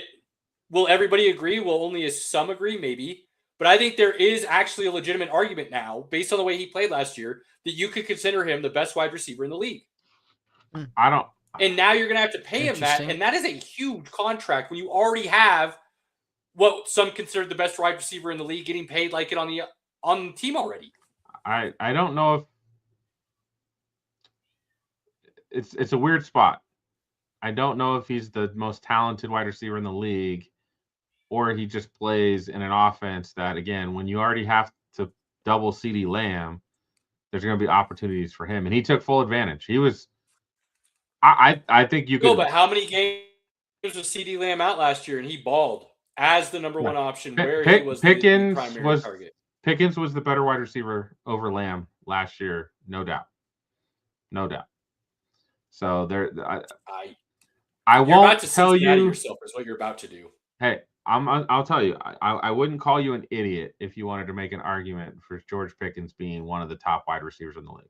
will everybody agree? Will only some agree? Maybe. But I think there is actually a legitimate argument now based on the way he played last year that you could consider him the best wide receiver in the league. I don't. And now you're going to have to pay him that. And that is a huge contract when you already have what some consider the best wide receiver in the league getting paid like it on the team already. I don't know if it's a weird spot. I don't know if he's the most talented wide receiver in the league, or he just plays in an offense that, again, when you already have to double CeeDee Lamb, there's going to be opportunities for him, and he took full advantage. He was. I think you could. No, but how many games was CeeDee Lamb out last year, and he balled as the number one option where he was the primary target? Pickens was the better wide receiver over Lamb last year, no doubt. No doubt. So I won't tell you. Yourself is what you're about to do. Hey, I'll tell you. I wouldn't call you an idiot if you wanted to make an argument for George Pickens being one of the top wide receivers in the league.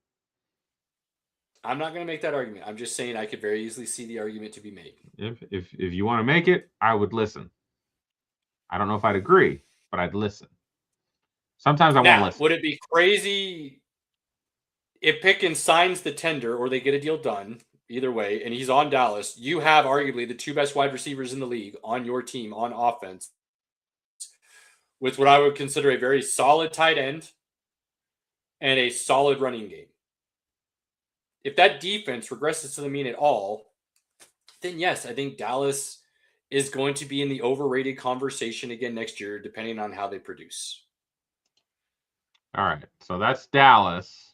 I'm not going to make that argument. I'm just saying I could very easily see the argument to be made. If you want to make it, I would listen. I don't know if I'd agree, but I'd listen. Sometimes I won't listen. Would it be crazy if Pickens signs the tender or they get a deal done, either way, and he's on Dallas? You have arguably the two best wide receivers in the league on your team on offense. with what I would consider a very solid tight end and a solid running game. If that defense regresses to the mean at all, then yes, I think Dallas is going to be in the overrated conversation again next year, depending on how they produce. All right, so that's Dallas.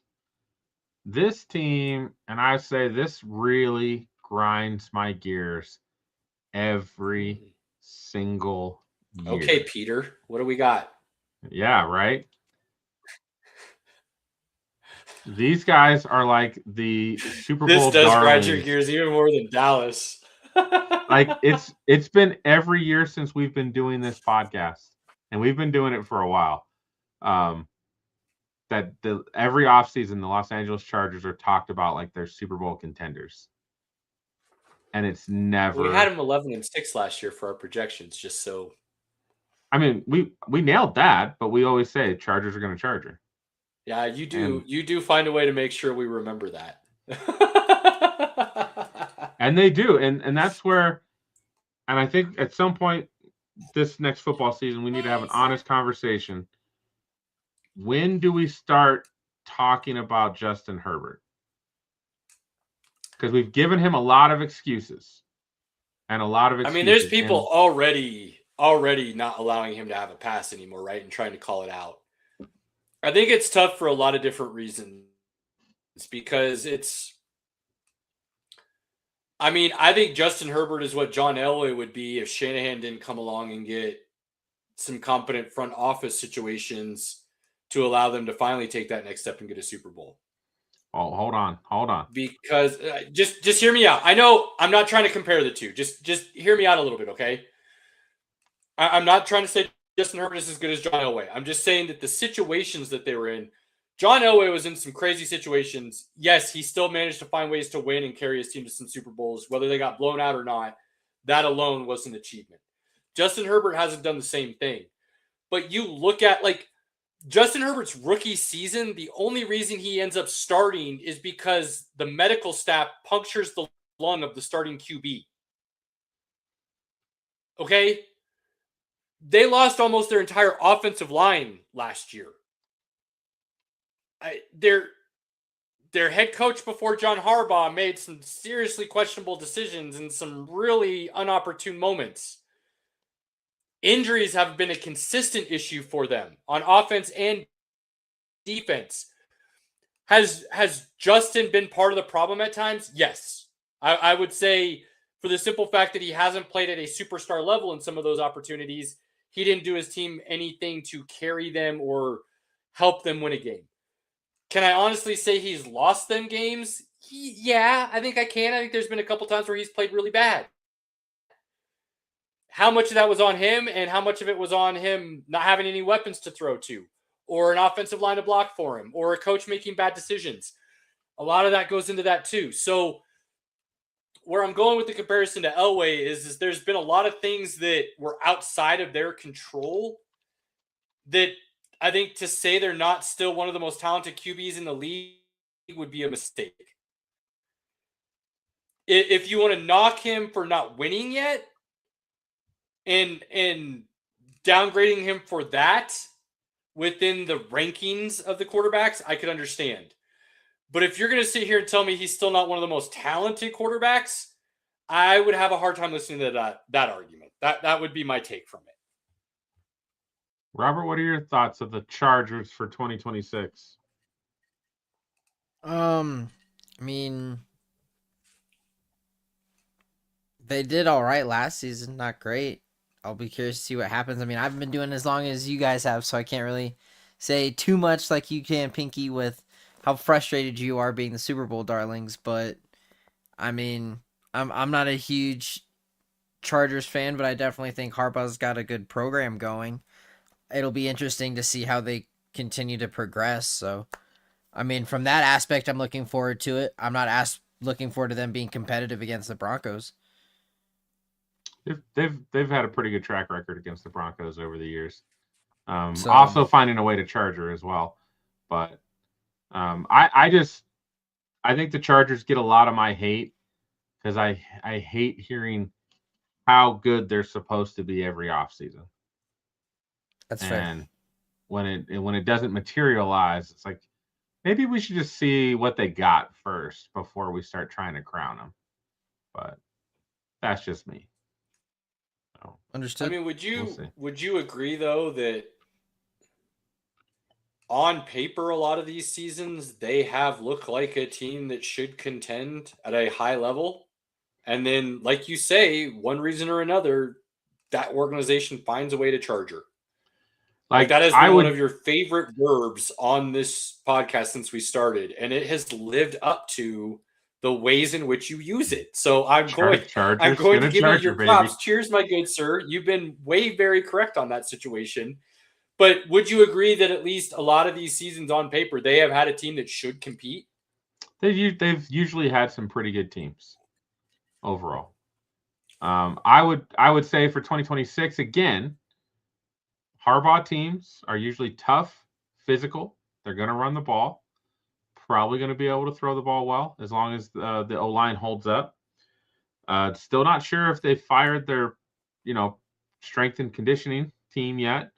This team, and I say this really grinds my gears every single year. Okay, Peter, what do we got? Yeah, right? These guys are like the Super Bowl This does grind darlings. your gears even more than Dallas. Like it's been every year since we've been doing this podcast, and we've been doing it for a while. That every offseason the Los Angeles Chargers are talked about like they're Super Bowl contenders. And it's never. We had them 11-6 last year for our projections, just so. I mean, we nailed that, but we always say Chargers are going to Charger. Yeah, you do. You do find a way to make sure we remember that. And they do, and that's where, and I think at some point this next football season we need to have an honest conversation. When do we start talking about Justin Herbert? Because we've given him a lot of excuses. And a lot of excuses. I mean, there's people already not allowing him to have a pass anymore, right? And trying to call it out. I think it's tough for a lot of different reasons. It's because I think Justin Herbert is what John Elway would be if Shanahan didn't come along and get some competent front office situations to allow them to finally take that next step and get a Super Bowl. Oh, hold on. Because just hear me out. I know I'm not trying to compare the two. Just hear me out a little bit, okay? I'm not trying to say Justin Herbert is as good as John Elway. I'm just saying that the situations that they were in, John Elway was in some crazy situations. Yes, he still managed to find ways to win and carry his team to some Super Bowls, whether they got blown out or not. That alone was an achievement. Justin Herbert hasn't done the same thing. But you look at, like, Justin Herbert's rookie season, the only reason he ends up starting is because the medical staff punctures the lung of the starting QB. Okay? They lost almost their entire offensive line last year. Their head coach before John Harbaugh made some seriously questionable decisions in some really inopportune moments. Injuries have been a consistent issue for them on offense and defense. Has Justin been part of the problem at times? Yes. I would say for the simple fact that he hasn't played at a superstar level in some of those opportunities, he didn't do his team anything to carry them or help them win a game. Can I honestly say he's lost them games? Yeah, I think I can. I think there's been a couple times where he's played really bad. How much of that was on him and how much of it was on him not having any weapons to throw to or an offensive line to block for him or a coach making bad decisions? A lot of that goes into that too. So where I'm going with the comparison to Elway is there's been a lot of things that were outside of their control that I think to say they're not still one of the most talented QBs in the league would be a mistake. If you want to knock him for not winning yet and downgrading him for that within the rankings of the quarterbacks, I could understand. But if you're going to sit here and tell me he's still not one of the most talented quarterbacks, I would have a hard time listening to that argument. That would be my take from it. Robert, what are your thoughts of the Chargers for 2026? I mean, they did all right last season. Not great. I'll be curious to see what happens. I mean, I haven't been doing as long as you guys have, so I can't really say too much like you can, Pinky, with how frustrated you are being the Super Bowl darlings. But I mean, I'm not a huge Chargers fan, but I definitely think Harbaugh's got a good program going. It'll be interesting to see how they continue to progress. So, I mean, from that aspect, I'm looking forward to it. I'm not looking forward to them being competitive against the Broncos. They've had a pretty good track record against the Broncos over the years. Also finding a way to Charger as well. But I think the Chargers get a lot of my hate because I hate hearing how good they're supposed to be every offseason. That's fair. And when it doesn't materialize, it's like maybe we should just see what they got first before we start trying to crown them. But that's just me. So, I Understood. mean, we'll see. would you agree though that on paper a lot of these seasons they have looked like a team that should contend at a high level? And then, like you say, one reason or another, that organization finds a way to charger. Like that has been one of your favorite verbs on this podcast since we started, and it has lived up to the ways in which you use it. So I'm going to give you your props. Cheers, my good sir. You've been very correct on that situation. But would you agree that at least a lot of these seasons on paper, they have had a team that should compete? They've usually had some pretty good teams overall. I would say for 2026 again, Harbaugh teams are usually tough, physical. They're going to run the ball. Probably going to be able to throw the ball well as long as the O-line holds up. Still not sure if they fired their, strength and conditioning team yet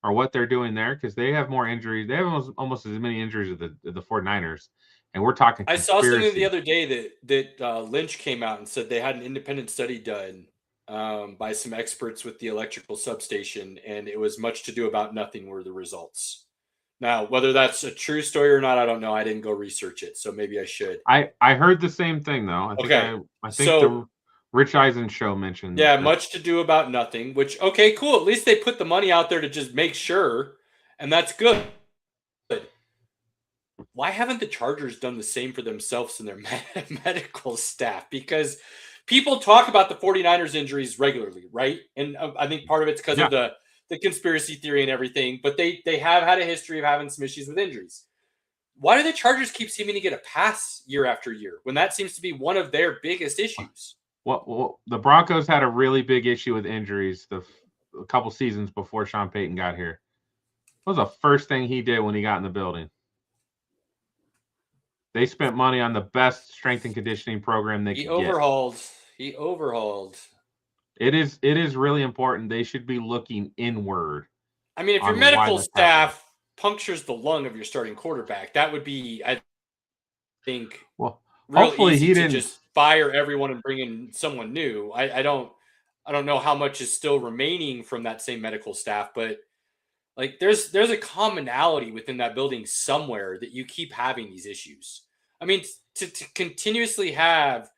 or what they're doing there because they have more injuries. They have almost as many injuries as the 49ers. And we're talking I saw something the other day that Lynch came out and said they had an independent study done by some experts with the electrical substation, and it was much to do about nothing were the results. Now, whether that's a true story or not, I don't know. I didn't go research it, so maybe I should. I heard the same thing though. I think the Rich Eisen show mentioned. Yeah, much to do about nothing. Which okay, cool. At least they put the money out there to just make sure, and that's good. Why haven't the Chargers done the same for themselves and their medical staff? Because people talk about the 49ers injuries regularly, right? And I think part of it's because of the conspiracy theory and everything, but they have had a history of having some issues with injuries. Why do the Chargers keep seeming to get a pass year after year when that seems to be one of their biggest issues? Well, the Broncos had a really big issue with injuries a couple seasons before Sean Payton got here. What was the first thing he did when he got in the building? They spent money on the best strength and conditioning program they could get. He overhauled. It is really important. They should be looking inward. I mean, if your medical staff punctures the lung of your starting quarterback, that would be, I think, hopefully he didn't just fire everyone and bring in someone new. I don't know how much is still remaining from that same medical staff, but like there's a commonality within that building somewhere that you keep having these issues. I mean, to continuously have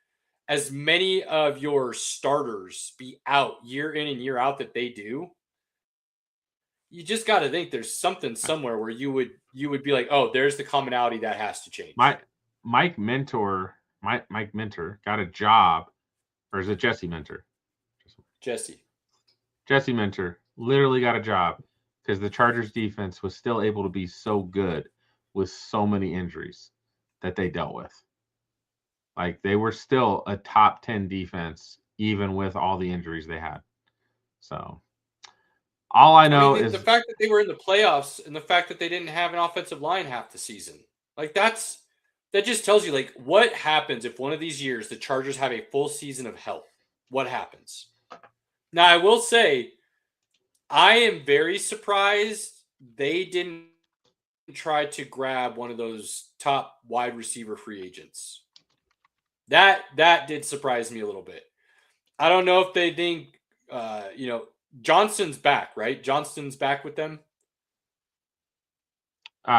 as many of your starters be out year in and year out that they do, you just got to think there's something somewhere where you would be like, oh, there's the commonality that has to change. Mike Mentor got a job, or is it Jesse Mentor? Jesse Mentor literally got a job because the Chargers defense was still able to be so good with so many injuries that they dealt with. Like they were still a top 10 defense, even with all the injuries they had. So all I know is the fact that they were in the playoffs and the fact that they didn't have an offensive line half the season. Like that just tells you like what happens if one of these years the Chargers have a full season of health. What happens? Now I will say I am very surprised they didn't try to grab one of those top wide receiver free agents. That did surprise me a little bit. I don't know if they think, Johnston's back, right? Johnston's back with them.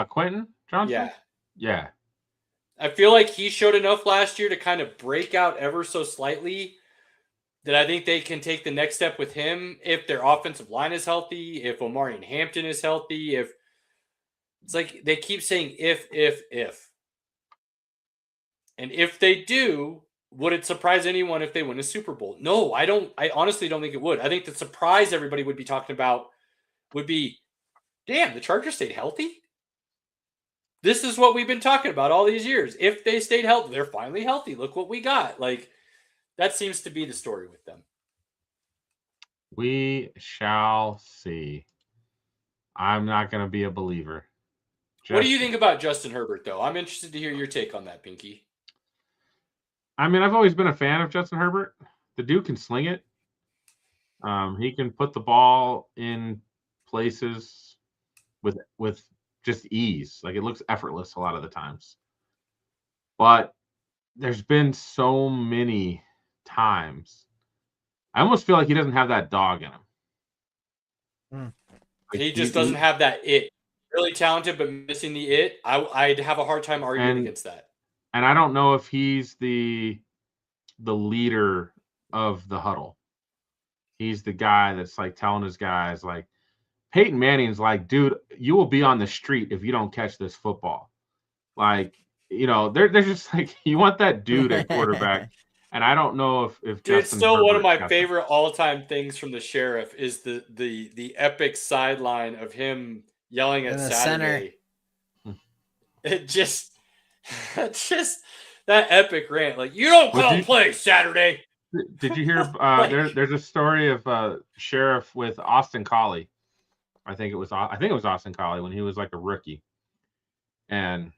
Quentin Johnston? Yeah. I feel like he showed enough last year to kind of break out ever so slightly that I think they can take the next step with him if their offensive line is healthy, if Omarion Hampton is healthy, if it's like they keep saying if. And if they do, would it surprise anyone if they win a Super Bowl? No, I don't. I honestly don't think it would. I think the surprise everybody would be talking about would be, damn, the Chargers stayed healthy? This is what we've been talking about all these years. If they stayed healthy, they're finally healthy. Look what we got. Like, that seems to be the story with them. We shall see. I'm not going to be a believer. What do you think about Justin Herbert, though? I'm interested to hear your take on that, Pinky. I mean, I've always been a fan of Justin Herbert. The dude can sling it. He can put the ball in places with just ease. Like it looks effortless a lot of the times. But there's been so many times. I almost feel like he doesn't have that dog in him. Like He just doesn't have that it. Really talented, but missing the it. I'd have a hard time arguing against that. And I don't know if he's the leader of the huddle. He's the guy that's like telling his guys, like Peyton Manning's like, dude, you will be on the street if you don't catch this football. Like, they're just like, you want that dude at quarterback. And I don't know if Dude, Justin it's still one of Herbert my favorite all-time things from the Sheriff is the epic sideline of him yelling at Saturday. It just that epic rant, like you don't call play Saturday. Did you hear? There's a story of Sheriff with Austin Collie. I think it was Austin Collie when he was like a rookie, and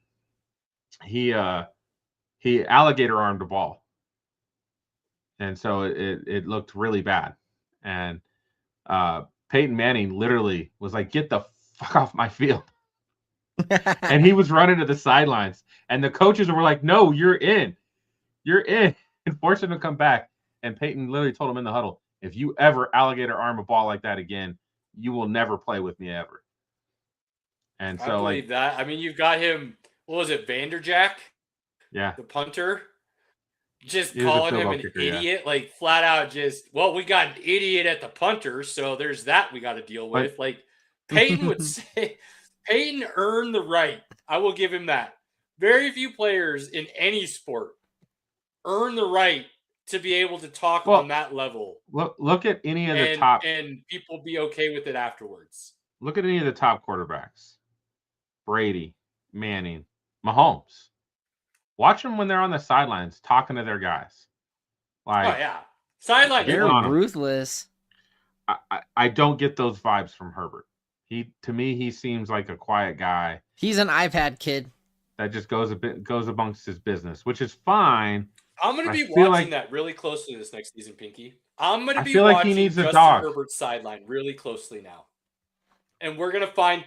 he alligator armed a ball, and so it looked really bad, and Peyton Manning literally was like, "Get the fuck off my field." And he was running to the sidelines, and the coaches were like, "No, you're in," and forced him to come back. And Peyton literally told him in the huddle, "If you ever alligator arm a ball like that again, you will never play with me ever." And so, I believe that. I mean, you've got him. What was it, Vanderjack? Yeah, the punter. Just calling him an idiot, like flat out. We got an idiot at the punter, so there's that we got to deal with. Like Peyton would say. Peyton earned the right. I will give him that. Very few players in any sport earn the right to be able to talk on that level. Look at any of the top. And people be okay with it afterwards. Look at any of the top quarterbacks. Brady, Manning, Mahomes. Watch them when they're on the sidelines talking to their guys. Like, oh, yeah. Sideline. They're ruthless. I don't get those vibes from Herbert. To me, he seems like a quiet guy. He's an iPad kid that just goes amongst his business, which is fine. I'm going to be watching that really closely this next season, Pinky. I'm going to be watching he needs Justin Herbert's sideline really closely now. And we're going to find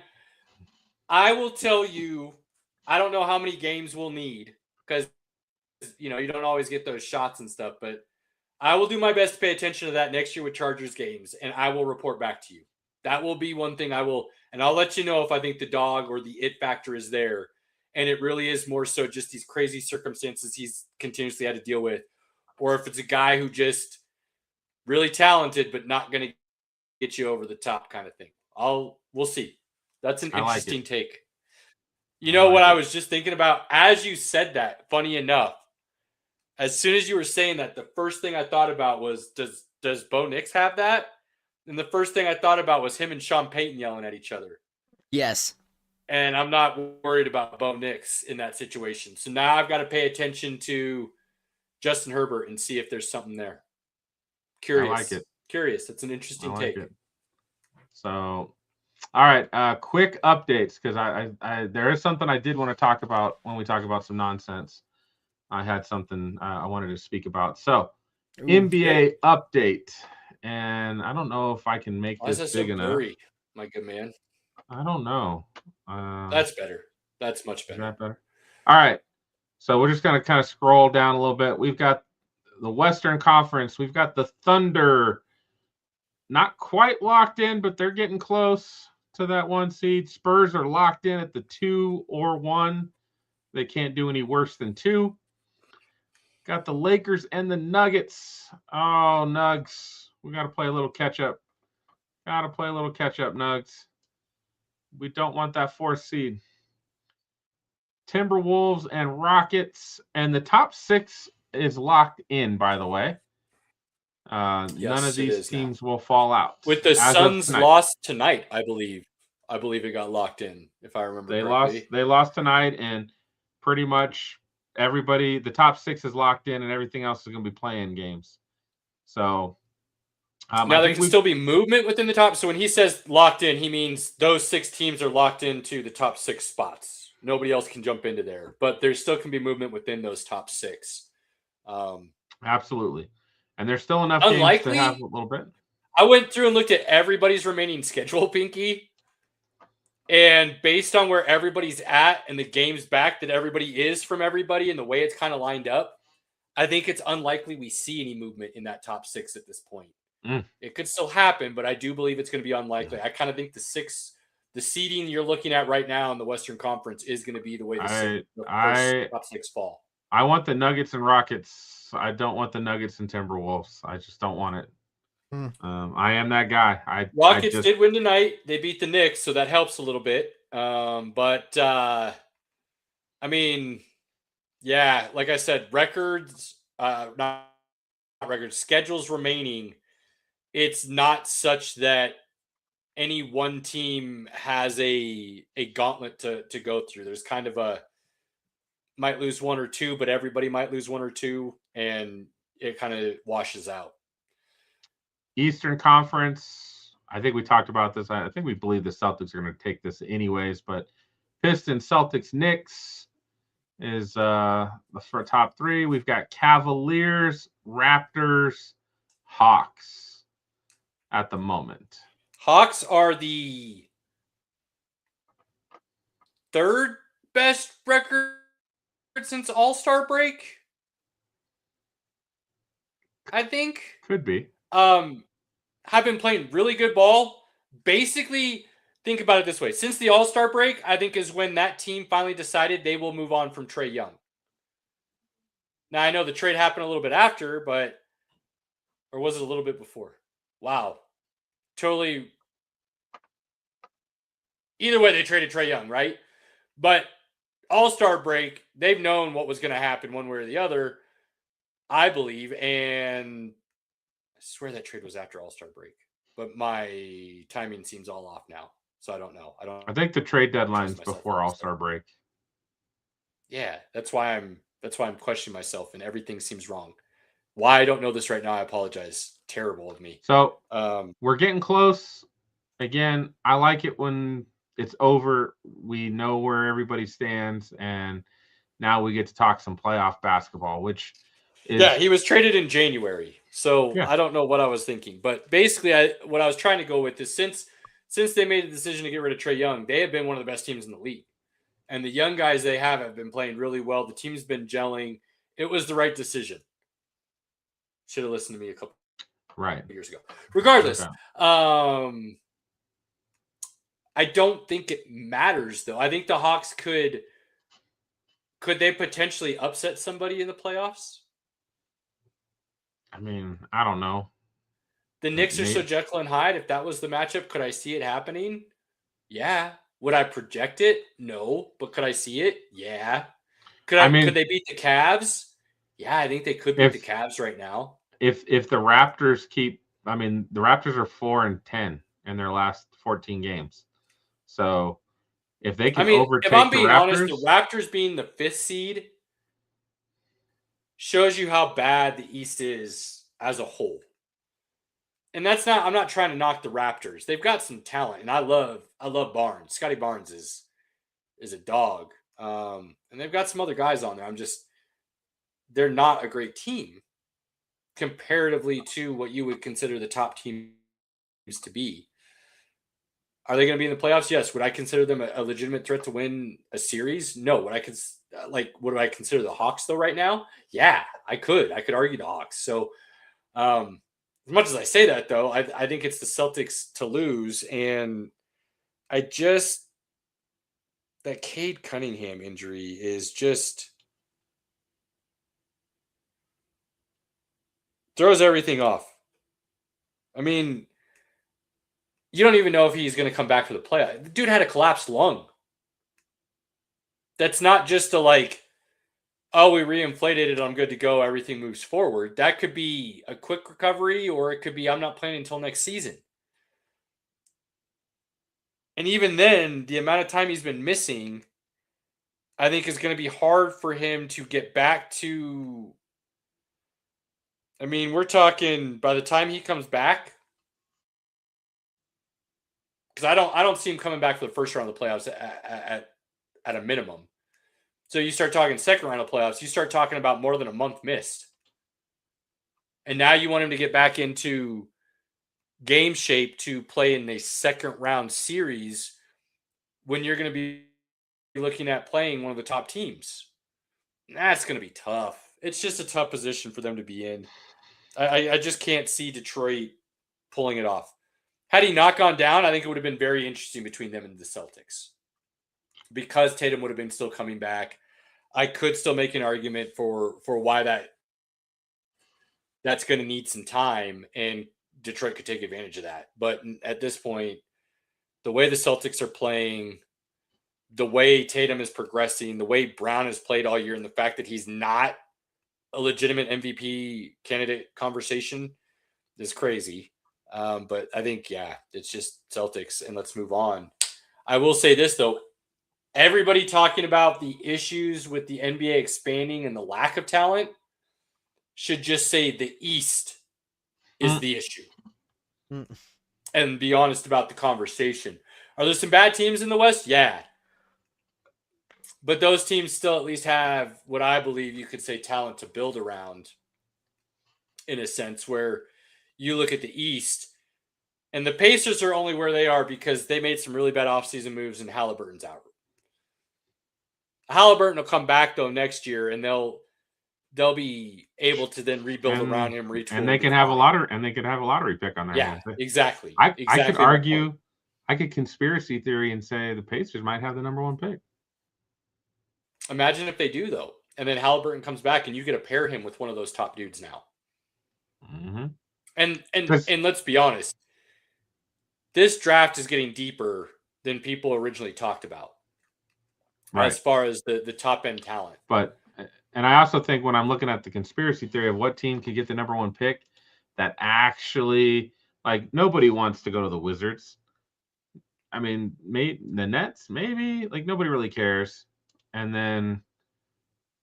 – I will tell you, I don't know how many games we'll need because, you don't always get those shots and stuff, but I will do my best to pay attention to that next year with Chargers games, and I will report back to you. That will be one thing I will, and I'll let you know if I think the dog or the it factor is there. And it really is more so just these crazy circumstances he's continuously had to deal with. Or if it's a guy who just really talented, but not going to get you over the top kind of thing. We'll see. That's an interesting take. I was just thinking about as you said that, funny enough, as soon as you were saying that, the first thing I thought about was, does Bo Nix have that? And the first thing I thought about was him and Sean Payton yelling at each other. Yes. And I'm not worried about Bo Nix in that situation. So now I've got to pay attention to Justin Herbert and see if there's something there. Curious. I like it. Curious. It's an interesting take. So, all right. Quick updates because I there is something I did want to talk about when we talk about some nonsense. I had something I wanted to speak about. So, NBA update. And I don't know if I can make this big enough. My good man. I don't know. That's better. That's much better. Is that better? All right. So we're just going to kind of scroll down a little bit. We've got the Western Conference. We've got the Thunder. Not quite locked in, but they're getting close to that 1 seed. Spurs are locked in at the 2 or 1. They can't do any worse than 2. Got the Lakers and the Nuggets. Oh, Nugs. We got to play a little catch-up. Nugs. We don't want that 4th seed. Timberwolves and Rockets. And the top 6 is locked in, by the way. None of these teams will fall out. With the Suns lost tonight, I believe. I believe it got locked in, if I remember correctly. They lost tonight, and pretty much everybody, the top 6 is locked in, and everything else is going to be playing games. So now there can still be movement within the top. So when he says locked in, he means those 6 teams are locked into the top 6 spots. Nobody else can jump into there, but there still can be movement within those top 6. Absolutely. And there's still enough games to have a little bit. I went through and looked at everybody's remaining schedule, Pinky. And based on where everybody's at and the games back that everybody is from everybody and the way it's kind of lined up, I think it's unlikely we see any movement in that top 6 at this point. It could still happen, but I do believe it's going to be unlikely. I kind of think the seeding you're looking at right now in the Western Conference is going to be the way the top 6 fall. I want the Nuggets and Rockets. I don't want the Nuggets and Timberwolves. I just don't want it. I am that guy. Rockets did win tonight. They beat the Knicks, so that helps a little bit. But I mean, yeah, like I said, not records, schedules remaining. It's not such that any one team has a gauntlet to go through. There's kind of might lose one or two, but everybody might lose one or two, and it kind of washes out. Eastern Conference, I think we talked about this. I think we believe the Celtics are going to take this anyways, but Pistons, Celtics, Knicks is for top 3. We've got Cavaliers, Raptors, Hawks at the moment. Hawks are the 3rd best record since All-Star break, I think. Could be. Have been playing really good ball. Basically, think about it this way. Since the All-Star break, I think is when that team finally decided they will move on from Trae Young. Now, I know the trade happened a little bit after, or was it a little bit before? Wow. Totally. Either way, they traded Trae Young, right? But All-Star break, they've known what was going to happen one way or the other, I believe, and I swear that trade was after All-Star break, but my timing seems all off now, so I don't know. I think the trade deadline's before All-Star break. Yeah, that's why I'm questioning myself, and everything seems wrong. Why I don't know this right now, I apologize. Terrible of me. So we're getting close. Again, I like it when it's over. We know where everybody stands, and now we get to talk some playoff basketball, which is... Yeah, he was traded in January. So yeah. I don't know what I was thinking. But basically, what I was trying to go with is since they made the decision to get rid of Trae Young, they have been one of the best teams in the league. And the young guys they have been playing really well. The team's been gelling. It was the right decision. Should have listened to me a couple years ago. Regardless, okay. I don't think it matters, though. I think the Hawks could they potentially upset somebody in the playoffs? I mean, I don't know. The Knicks are so Jekyll and Hyde. If that was the matchup, could I see it happening? Yeah. Would I project it? No. But could I see it? Yeah. Could they beat the Cavs? Yeah, I think they could beat the Cavs right now. If the Raptors the Raptors are 4-10 in their last 14 games. So if they can overtake if I'm being the Raptors, honest, the Raptors being the 5th seed shows you how bad the East is as a whole. And I'm not trying to knock the Raptors. They've got some talent, and I love Barnes. Scotty Barnes is a dog. And they've got some other guys on there. They're not a great team comparatively to what you would consider the top teams to be. Are they going to be in the playoffs? Yes. Would I consider them a legitimate threat to win a series? No. Would I would I consider the Hawks though right now? Yeah, I could argue the Hawks. So, as much as I say that though, I think it's the Celtics to lose. And that Cade Cunningham injury is just throws everything off. I mean, you don't even know if he's going to come back for the playoff. The dude had a collapsed lung. That's not just we reinflated it, I'm good to go, everything moves forward. That could be a quick recovery, or it could be I'm not playing until next season. And even then, the amount of time he's been missing, I think is going to be hard for him to get back to. I mean, we're talking by the time he comes back, because I don't see him coming back for the first round of the playoffs at a minimum. So you start talking second round of playoffs, you start talking about more than a month missed. And now you want him to get back into game shape to play in a second round series when you're going to be looking at playing one of the top teams. That's going to be tough. It's just a tough position for them to be in. I just can't see Detroit pulling it off. Had he not gone down, I think it would have been very interesting between them and the Celtics. Because Tatum would have been still coming back, I could still make an argument for why that's going to need some time, and Detroit could take advantage of that. But at this point, the way the Celtics are playing, the way Tatum is progressing, the way Brown has played all year, and the fact that he's not a legitimate MVP candidate conversation is crazy. But I think, it's just Celtics, and let's move on. I will say this, though. Everybody talking about the issues with the NBA expanding and the lack of talent should just say the East is the issue. And be honest about the conversation. Are there some bad teams in the West? Yeah. But those teams still at least have what I believe you could say talent to build around, in a sense, where you look at the East and the Pacers are only where they are because they made some really bad offseason moves and Halliburton's out. Halliburton will come back though next year, and they'll be able to then rebuild around him, retool, and they can have a lottery pick on their hands. Exactly. I could argue, I could conspiracy theory and say the Pacers might have the number 1 pick. Imagine if they do though, and then Halliburton comes back, and you get to pair him with one of those top dudes now. Mm-hmm. And let's be honest, this draft is getting deeper than people originally talked about. Right. As far as the top end talent. And I also think when I'm looking at the conspiracy theory of what team could get the number 1 pick, that actually, like, nobody wants to go to the Wizards. I mean, the Nets, maybe, like, nobody really cares. And then,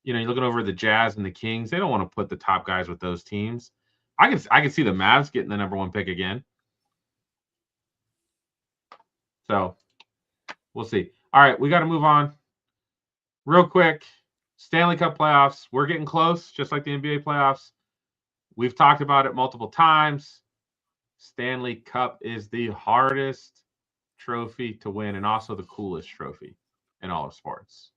you're looking over the Jazz and the Kings. They don't want to put the top guys with those teams. I can see the Mavs getting the number 1 pick again. So we'll see. All right, we got to move on. Real quick, Stanley Cup playoffs. We're getting close, just like the NBA playoffs. We've talked about it multiple times. Stanley Cup is the hardest trophy to win and also the coolest trophy in all of sports.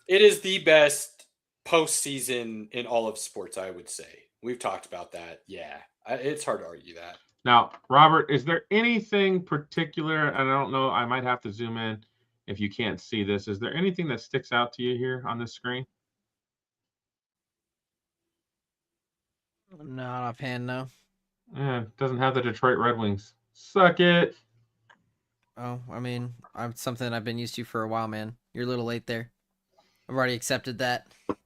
It is the best postseason in all of sports, I would say. We've talked about that. Yeah, it's hard to argue that. Now, Robert, is there anything particular? I don't know. I might have to zoom in. If you can't see this, is there anything that sticks out to you here on this screen? Not offhand, no. Yeah, doesn't have the Detroit Red Wings. Suck it. Oh, I mean, I'm something I've been used to for a while, man. You're a little late there. I've already accepted that. I'm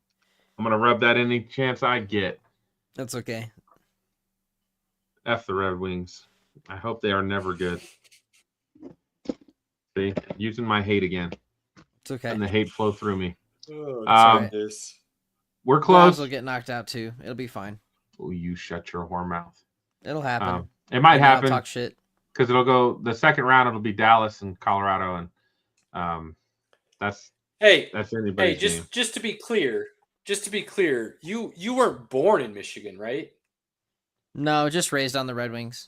going to rub that any chance I get. That's okay. F the Red Wings. I hope they are never good. See, using my hate again. It's okay. And the hate flow through me. Right. We're close. Will get knocked out too. It'll be fine. Oh, you shut your whore mouth. It'll happen. It might happen. I'll talk shit. Because it'll go the second round. It'll be Dallas and Colorado, and that's anybody's game. Just to be clear, you weren't born in Michigan, right? No, just raised on the Red Wings.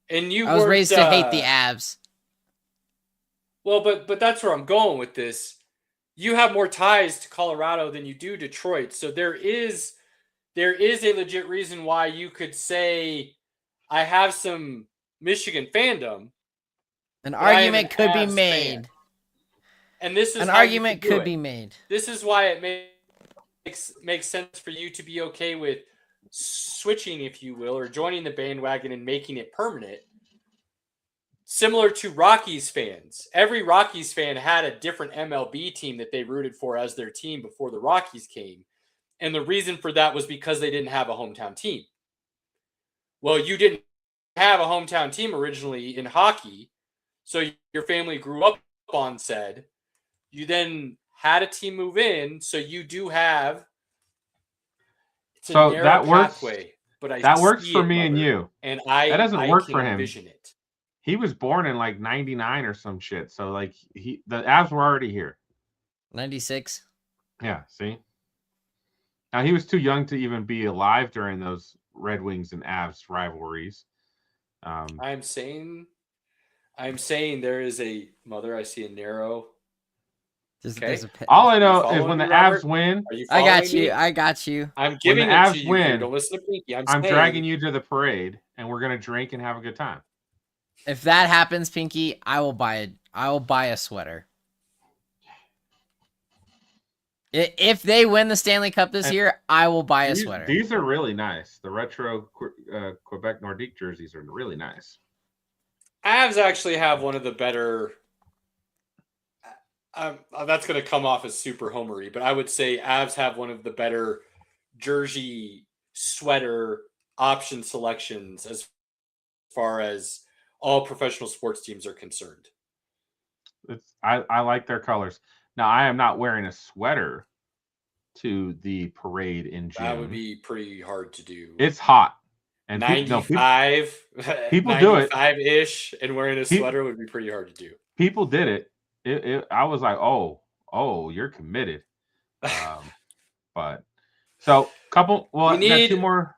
And I was raised to hate the Avs. Well, but that's where I'm going with this. You have more ties to Colorado than you do Detroit. So there is a legit reason why you could say I have some Michigan fandom. An argument could be made. Fan. And this is an argument could be made. This is why it makes sense for you to be okay with switching, if you will, or joining the bandwagon and making it permanent. Similar to Rockies fans. Every Rockies fan had a different MLB team that they rooted for as their team before the Rockies came. And the reason for that was because they didn't have a hometown team. Well, you didn't have a hometown team originally in hockey, so your family grew up on said. You then had a team move in, so you do have it's a narrow pathway. But that works for me and you. And that doesn't work for him. Envision it. He was born in like 99 or some shit. So like the Avs were already here. 96. Yeah, see? Now he was too young to even be alive during those Red Wings and Avs rivalries. I'm saying there is a mother. I see a narrow. Okay. All I Are you know is following when me, the Robert? Avs win, Are you I following got you. me? I got you. I'm when the giving it to Avs you here. win, Don't listen to Pinky. I'm dragging you to the parade, and we're gonna drink and have a good time. If that happens, Pinky, I will buy it. I will buy a sweater. If they win the Stanley Cup this year, I will buy a sweater. These are really nice. The retro Quebec Nordique jerseys are really nice. Avs actually have one of the better. That's going to come off as super homery, but I would say Avs have one of the better jersey sweater option selections as far as all professional sports teams are concerned. I like their colors. Now I am not wearing a sweater to the parade in June. That would be pretty hard to do. It's hot. And 95, people do it. 95-ish, and wearing a sweater would be pretty hard to do. People did it. I was like, oh, you're committed. But so couple. Well, we got two more.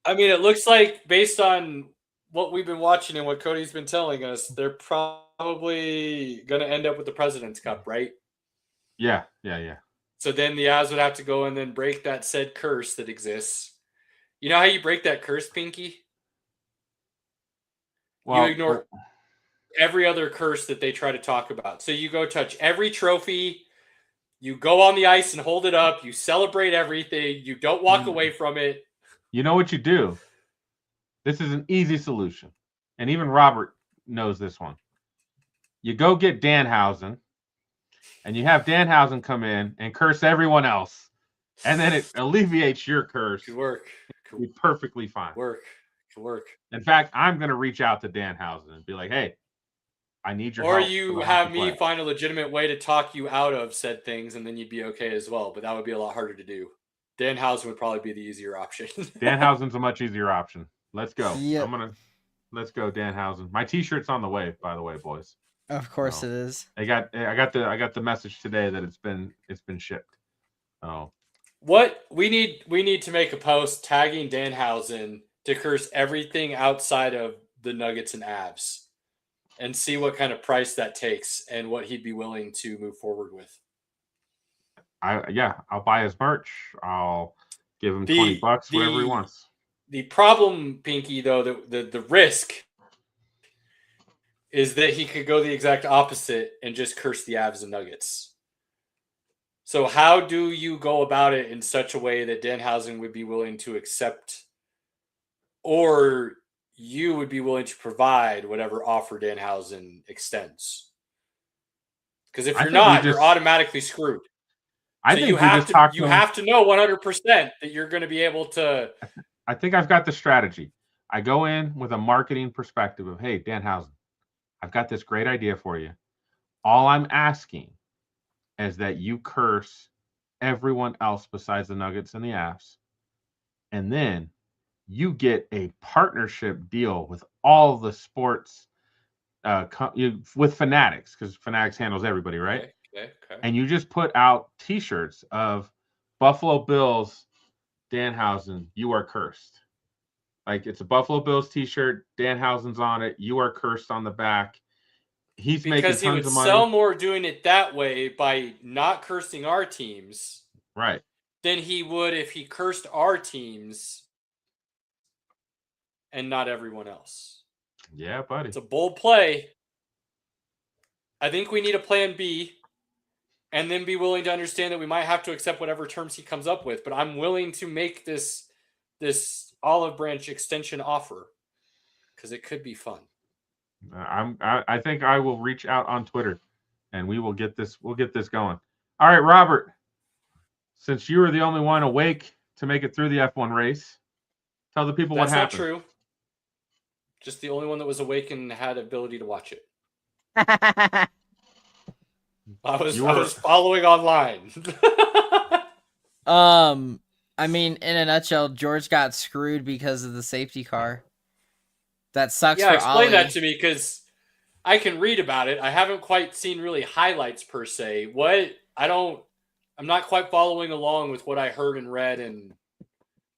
I mean, it looks like based on what we've been watching and what Cody's been telling us, they're probably going to end up with the President's Cup, right? Yeah. So then the Avs would have to go and then break that said curse that exists. You know how you break that curse, Pinky? Well, you ignore every other curse that they try to talk about. So you go touch every trophy. You go on the ice and hold it up. You celebrate everything. You don't walk away from it. You know what you do? This is an easy solution. And even Robert knows this one. You go get Danhausen, and you have Danhausen come in and curse everyone else. And then it alleviates your curse. Good work. Could be perfectly fine. Good work. In fact, I'm going to reach out to Danhausen and be like, hey, I need your help. Or help. you have me find a legitimate way to talk you out of said things, and then you'd be okay as well. But that would be a lot harder to do. Danhausen would probably be the easier option. Danhausen's a much easier option. Let's go. Yep. Let's go, Danhausen. My T-shirt's on the way, by the way, boys. Of course it is. I got the message today that it's been shipped. Oh. What we need to make a post tagging Danhausen to curse everything outside of the Nuggets and Avs and see what kind of price that takes and what he'd be willing to move forward with. I'll buy his merch. I'll give him $20, whatever he wants. The problem, Pinky, though, the risk is that he could go the exact opposite and just curse the Avs and Nuggets. So how do you go about it in such a way that Danhausen would be willing to accept, or you would be willing to provide whatever offer Danhausen extends? Because if you're not, you're automatically screwed. I think you have to know 100% that you're going to be able to. I think I've got the strategy. I go in with a marketing perspective of, hey, Danhausen, I've got this great idea for you. All I'm asking is that you curse everyone else besides the Nuggets and the Avs. And then you get a partnership deal with all the sports, with Fanatics, because Fanatics handles everybody, right? Okay. And you just put out T-shirts of Buffalo Bills, Danhausen, you are cursed. Like, it's a Buffalo Bills T-shirt, Danhausen's on it, you are cursed on the back. He's making tons of money. Because he would sell more doing it that way by not cursing our teams, right? Than he would if he cursed our teams and not everyone else. Yeah, buddy. It's a bold play. I think we need a plan B, and then be willing to understand that we might have to accept whatever terms he comes up with. But I'm willing to make this olive branch extension offer because it could be fun. I think I will reach out on Twitter, and we'll get this going. All right, Robert. Since you were the only one awake to make it through the F1 race, tell the people what happened. That's not true. Just the only one that was awake and had ability to watch it. I was following online. I mean, in a nutshell, George got screwed because of the safety car. That sucks for Ollie. Yeah, explain that to me, because I can read about it. I haven't quite seen really highlights per se. I'm not quite following along with what I heard and read, and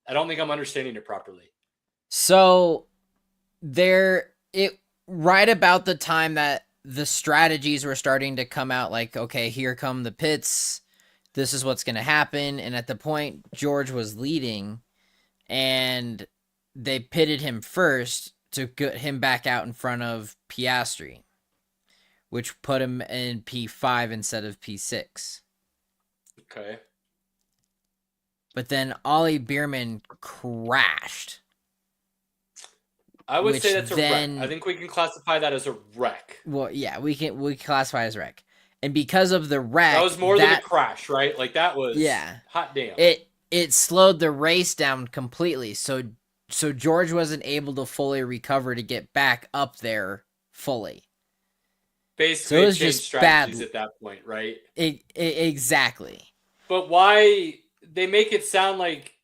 I don't think I'm understanding it properly. So there it right about the time that the strategies were starting to come out, like, okay, here come the pits, this is what's going to happen. And at the point George was leading and they pitted him first to get him back out in front of Piastri, which put him in P5 instead of P6. Okay. But then Ollie Bierman crashed. I would Which say that's a then- wreck. I think we can classify that as a wreck. Well, yeah, we classify as wreck. And because of the wreck, That was more than a crash, right? Like that was hot damn. It slowed the race down completely. So George wasn't able to fully recover to get back up there fully. Basically, so it was changed just strategies bad. at that point, right? Exactly. But why they make it sound like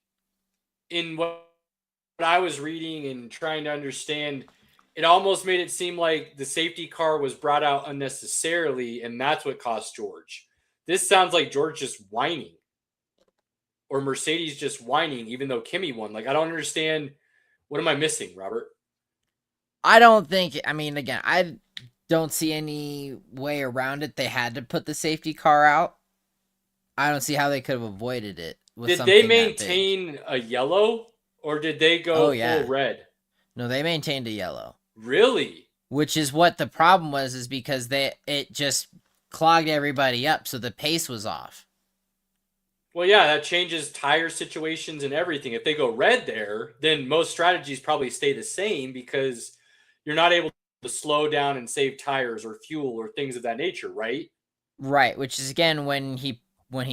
in what I was reading and trying to understand, it almost made it seem like the safety car was brought out unnecessarily, and that's what cost George. This sounds like George just whining, or Mercedes just whining, even though Kimi won. Like, I don't understand. What am I missing, Robert? I don't think. I mean, again, I don't see any way around it. They had to put the safety car out. I don't see how they could have avoided it. Did they maintain a yellow, or did they go full red? No, they maintained a yellow. Really? Which is what the problem was, is because it just clogged everybody up, so the pace was off. Well, yeah, that changes tire situations and everything. If they go red there, then most strategies probably stay the same because you're not able to slow down and save tires or fuel or things of that nature, right? Right, which is, again, when he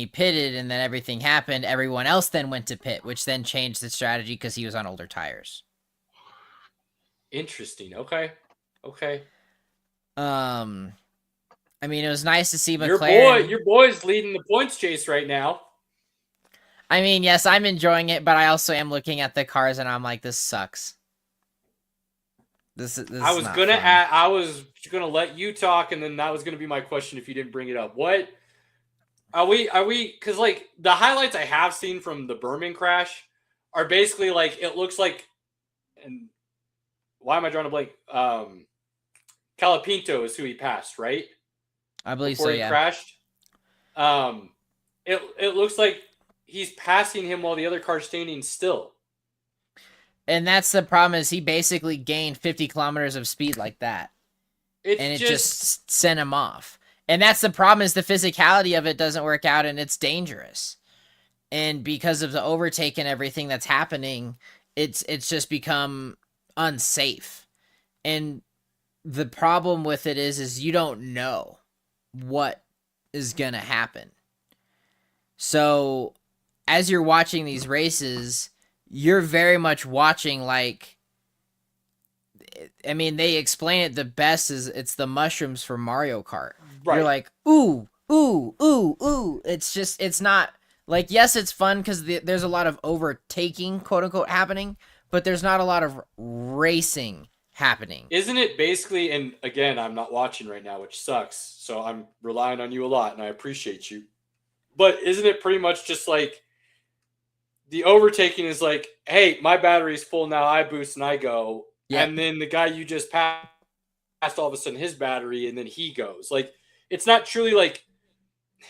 pitted and then everything happened, everyone else then went to pit, which then changed the strategy because he was on older tires. Interesting. Okay. I mean, it was nice to see McLaren. Your boy's leading the points chase right now. I mean, yes, I'm enjoying it, but I also am looking at the cars and I'm like, this sucks. This I was gonna let you talk, and then that was gonna be my question if you didn't bring it up. What are we? Because like the highlights I have seen from the Berman crash are basically like it looks like, and why am I drawing a blank? Calapinto is who he passed, right? I believe Before so. he Yeah. crashed. It looks like he's passing him while the other car's standing still. And that's the problem, is he basically gained 50 kilometers of speed like that. It just sent him off. And that's the problem, is the physicality of it doesn't work out and it's dangerous. And because of the overtake and everything that's happening, it's just become unsafe. And the problem with it is you don't know what is going to happen. So as you're watching these races, you're very much watching, like, I mean, they explain it the best is it's the mushrooms for Mario Kart. Right. You're like, ooh, ooh, ooh, ooh. It's not, like, yes, it's fun because there's a lot of overtaking, quote unquote, happening, but there's not a lot of racing happening. Isn't it basically, and again, I'm not watching right now, which sucks, so I'm relying on you a lot, and I appreciate you. But isn't it pretty much just like the overtaking is like, hey, my battery's full now, I boost and I go. Yep. And then the guy you just passed, all of a sudden his battery, and then he goes. Like, it's not truly like,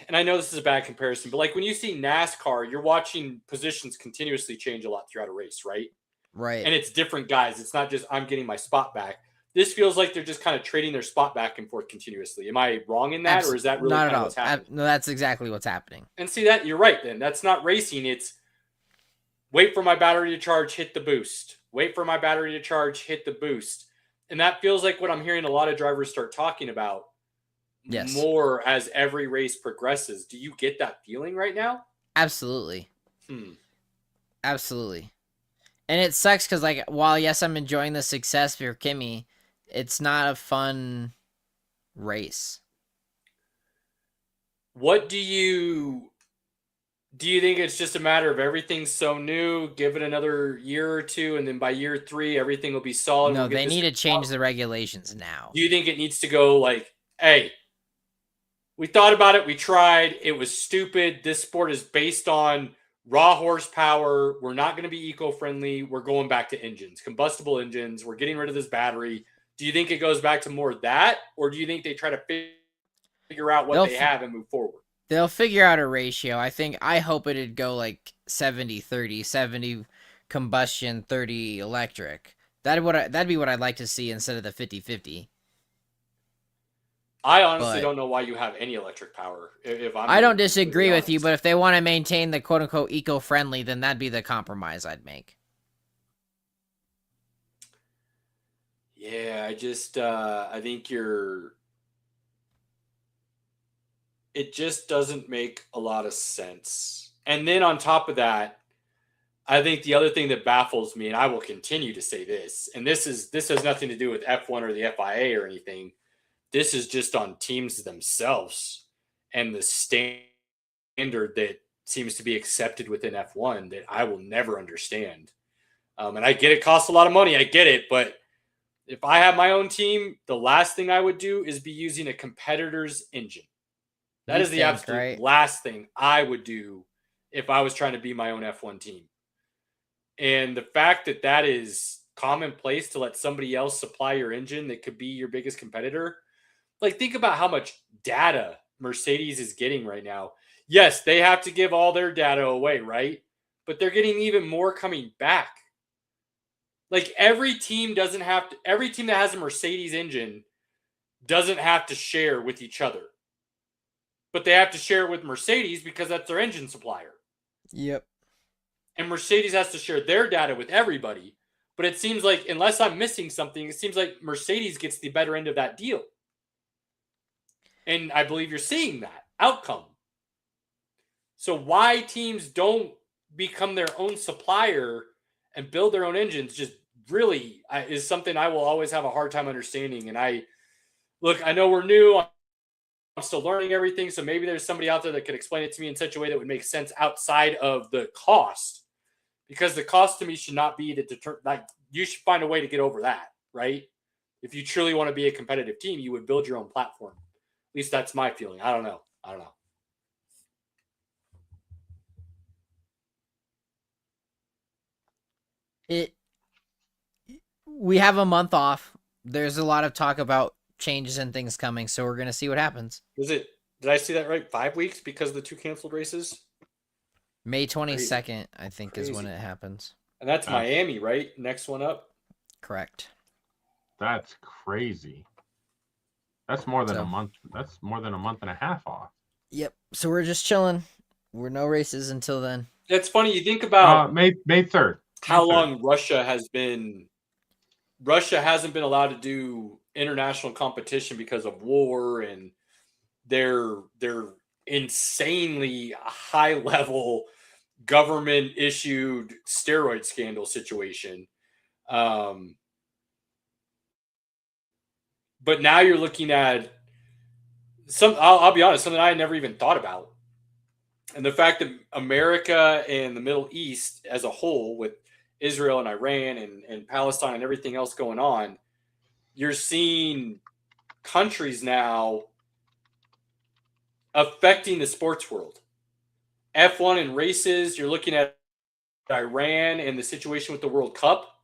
and I know this is a bad comparison, but like when you see NASCAR, you're watching positions continuously change a lot throughout a race, right? Right. And it's different guys. It's not just I'm getting my spot back. This feels like they're just kind of trading their spot back and forth continuously. Am I wrong in that, or is that really not kind at of all. what's happening? No, that's exactly what's happening. And see that you're right. Then that's not racing. It's wait for my battery to charge, hit the boost. Wait for my battery to charge, hit the boost. And that feels like what I'm hearing a lot of drivers start talking about more as every race progresses. Do you get that feeling right now? Absolutely. Absolutely. And it sucks because, like, while, yes, I'm enjoying the success for Kimi, it's not a fun race. What do you think it's just a matter of everything's so new, give it another year or two, and then by year 3, everything will be solid? No, they need to change the regulations now. Do you think it needs to go like, hey, we thought about it, we tried, it was stupid, this sport is based on raw horsepower, we're not going to be eco-friendly, we're going back to engines, combustible engines, we're getting rid of this battery, Do you think it goes back to more that, or do you think they try to figure out what They'll they have and move forward? They'll figure out a ratio. I hope it'd go like 70-30, 70 combustion, 30 electric. That'd be what I'd like to see instead of the 50-50. I honestly But don't know why you have any electric power. If I'm I don't being disagree completely with you, honest. but if they want to maintain the quote unquote eco-friendly, then that'd be the compromise I'd make. Yeah, I think it just doesn't make a lot of sense. And then on top of that, I think the other thing that baffles me, and I will continue to say this, and this has nothing to do with F1 or the FIA or anything. This is just on teams themselves and the standard that seems to be accepted within F1 that I will never understand. And I get it costs a lot of money. I get it. But if I have my own team, the last thing I would do is be using a competitor's engine. That is the absolute last thing I would do if I was trying to be my own F1 team. And the fact that that is commonplace to let somebody else supply your engine that could be your biggest competitor. Like, think about how much data Mercedes is getting right now. Yes, they have to give all their data away, right? But they're getting even more coming back. Like, every team that has a Mercedes engine doesn't have to share with each other. But they have to share with Mercedes because that's their engine supplier. Yep. And Mercedes has to share their data with everybody. But it seems like, unless I'm missing something, it seems like Mercedes gets the better end of that deal. And I believe you're seeing that outcome. So why teams don't become their own supplier and build their own engines just really is something I will always have a hard time understanding. And I know we're new. I'm still learning everything. So maybe there's somebody out there that could explain it to me in such a way that would make sense outside of the cost. Because the cost to me should not be to deter. Like, you should find a way to get over that, right? If you truly want to be a competitive team, you would build your own platform. At least that's my feeling. I don't know. We have a month off. There's a lot of talk about changes and things coming, so we're gonna see what happens. Did I see that right? 5 weeks because of the 2 canceled races? May 22nd, I think, is when it happens. And that's Miami, right? Next one up? Correct. That's crazy. That's more than a month. That's more than a month and a half off. Yep. So we're just chilling. We're no races until then. It's funny. You think about May 3rd. How long Russia hasn't been allowed to do international competition because of war and their insanely high level government issued steroid scandal situation. But now you're looking at I'll be honest, something I had never even thought about. And the fact that America and the Middle East as a whole, with Israel and Iran and Palestine and everything else going on, you're seeing countries now affecting the sports world. F1 and races, you're looking at Iran and the situation with the World Cup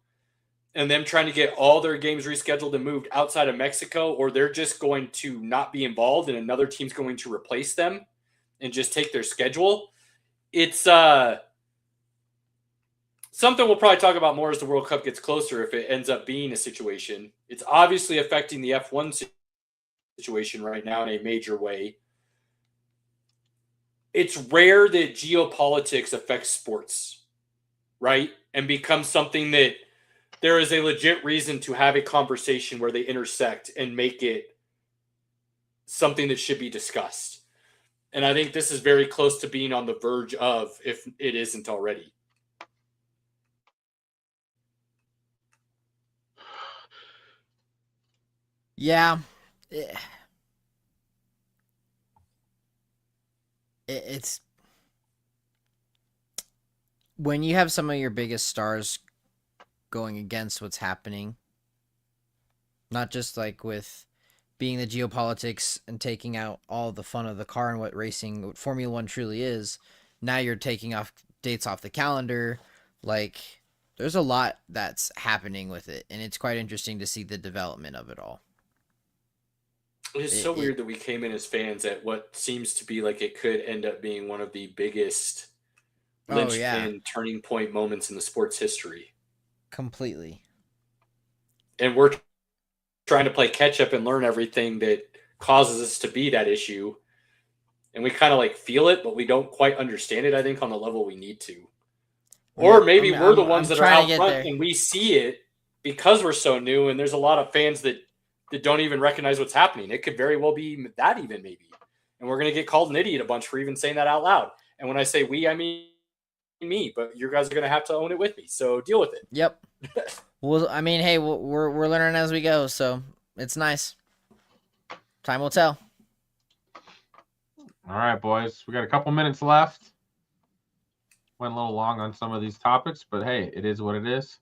and them trying to get all their games rescheduled and moved outside of Mexico, or they're just going to not be involved and another team's going to replace them and just take their schedule. It's something we'll probably talk about more as the World Cup gets closer if it ends up being a situation. It's obviously affecting the F1 situation right now in a major way. It's rare that geopolitics affects sports, right? And becomes something that there is a legit reason to have a conversation where they intersect and make it something that should be discussed. And I think this is very close to being on the verge of, if it isn't already. Yeah. It's when you have some of your biggest stars going against what's happening, not just like with being the geopolitics and taking out all the fun of the car and what Formula One truly is. Now you're taking off dates off the calendar. Like, There's a lot that's happening with it, and it's quite interesting to see the development of it all. It's so weird that we came in as fans at what seems to be like it could end up being one of the biggest linchpin turning point moments in the sport's history. Completely. And we're trying to play catch up and learn everything that causes us to be that issue. And we kind of like feel it, but we don't quite understand it, I think, on the level we need to. Or maybe we're the ones that are out front and we see it because we're so new, and there's a lot of fans that don't even recognize what's happening. It could very well be that even maybe. And we're going to get called an idiot a bunch for even saying that out loud. And when I say we, I mean me, but you guys are going to have to own it with me. So deal with it. Yep. Well, I mean, hey, we're learning as we go, so it's nice. Time will tell. All right, boys. We got a couple minutes left. Went a little long on some of these topics, but hey, it is what it is.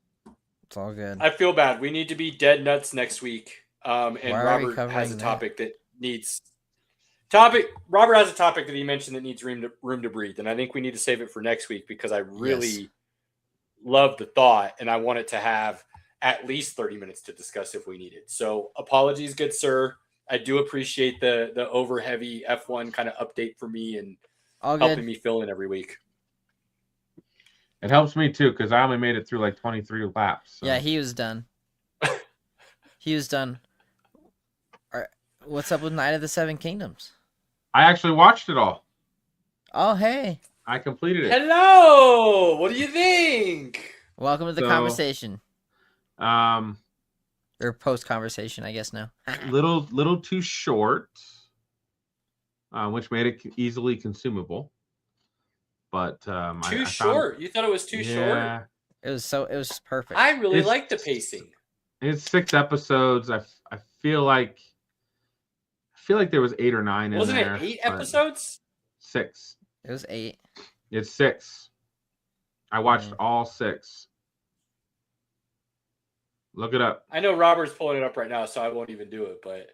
It's all good. I feel bad. We need to be dead nuts next week. And Robert has a topic that needs Robert has a topic that he mentioned that needs room to breathe, and I think we need to save it for next week because I really love the thought, and I want it to have at least 30 minutes to discuss if we need it. So apologies, good sir. I do appreciate the over heavy F1 kind of update for me and helping me fill in every week. It helps me too because I only made it through like 23 laps. So. Yeah, he was done. He was done. What's up with Night of the Seven Kingdoms? I actually watched it all. Oh, hey. I completed it. Hello. What do you think? Welcome to the conversation. Or post-conversation, I guess now. little too short, which made it easily consumable. But too short. You thought it was too short? It was perfect. I really like the pacing. It's 6 episodes. I feel like there was 8 or 9 Wasn't in there. Wasn't it 8 episodes? 6. It was 8. It's 6. I watched all 6. Look it up. I know Robert's pulling it up right now, so I won't even do it. But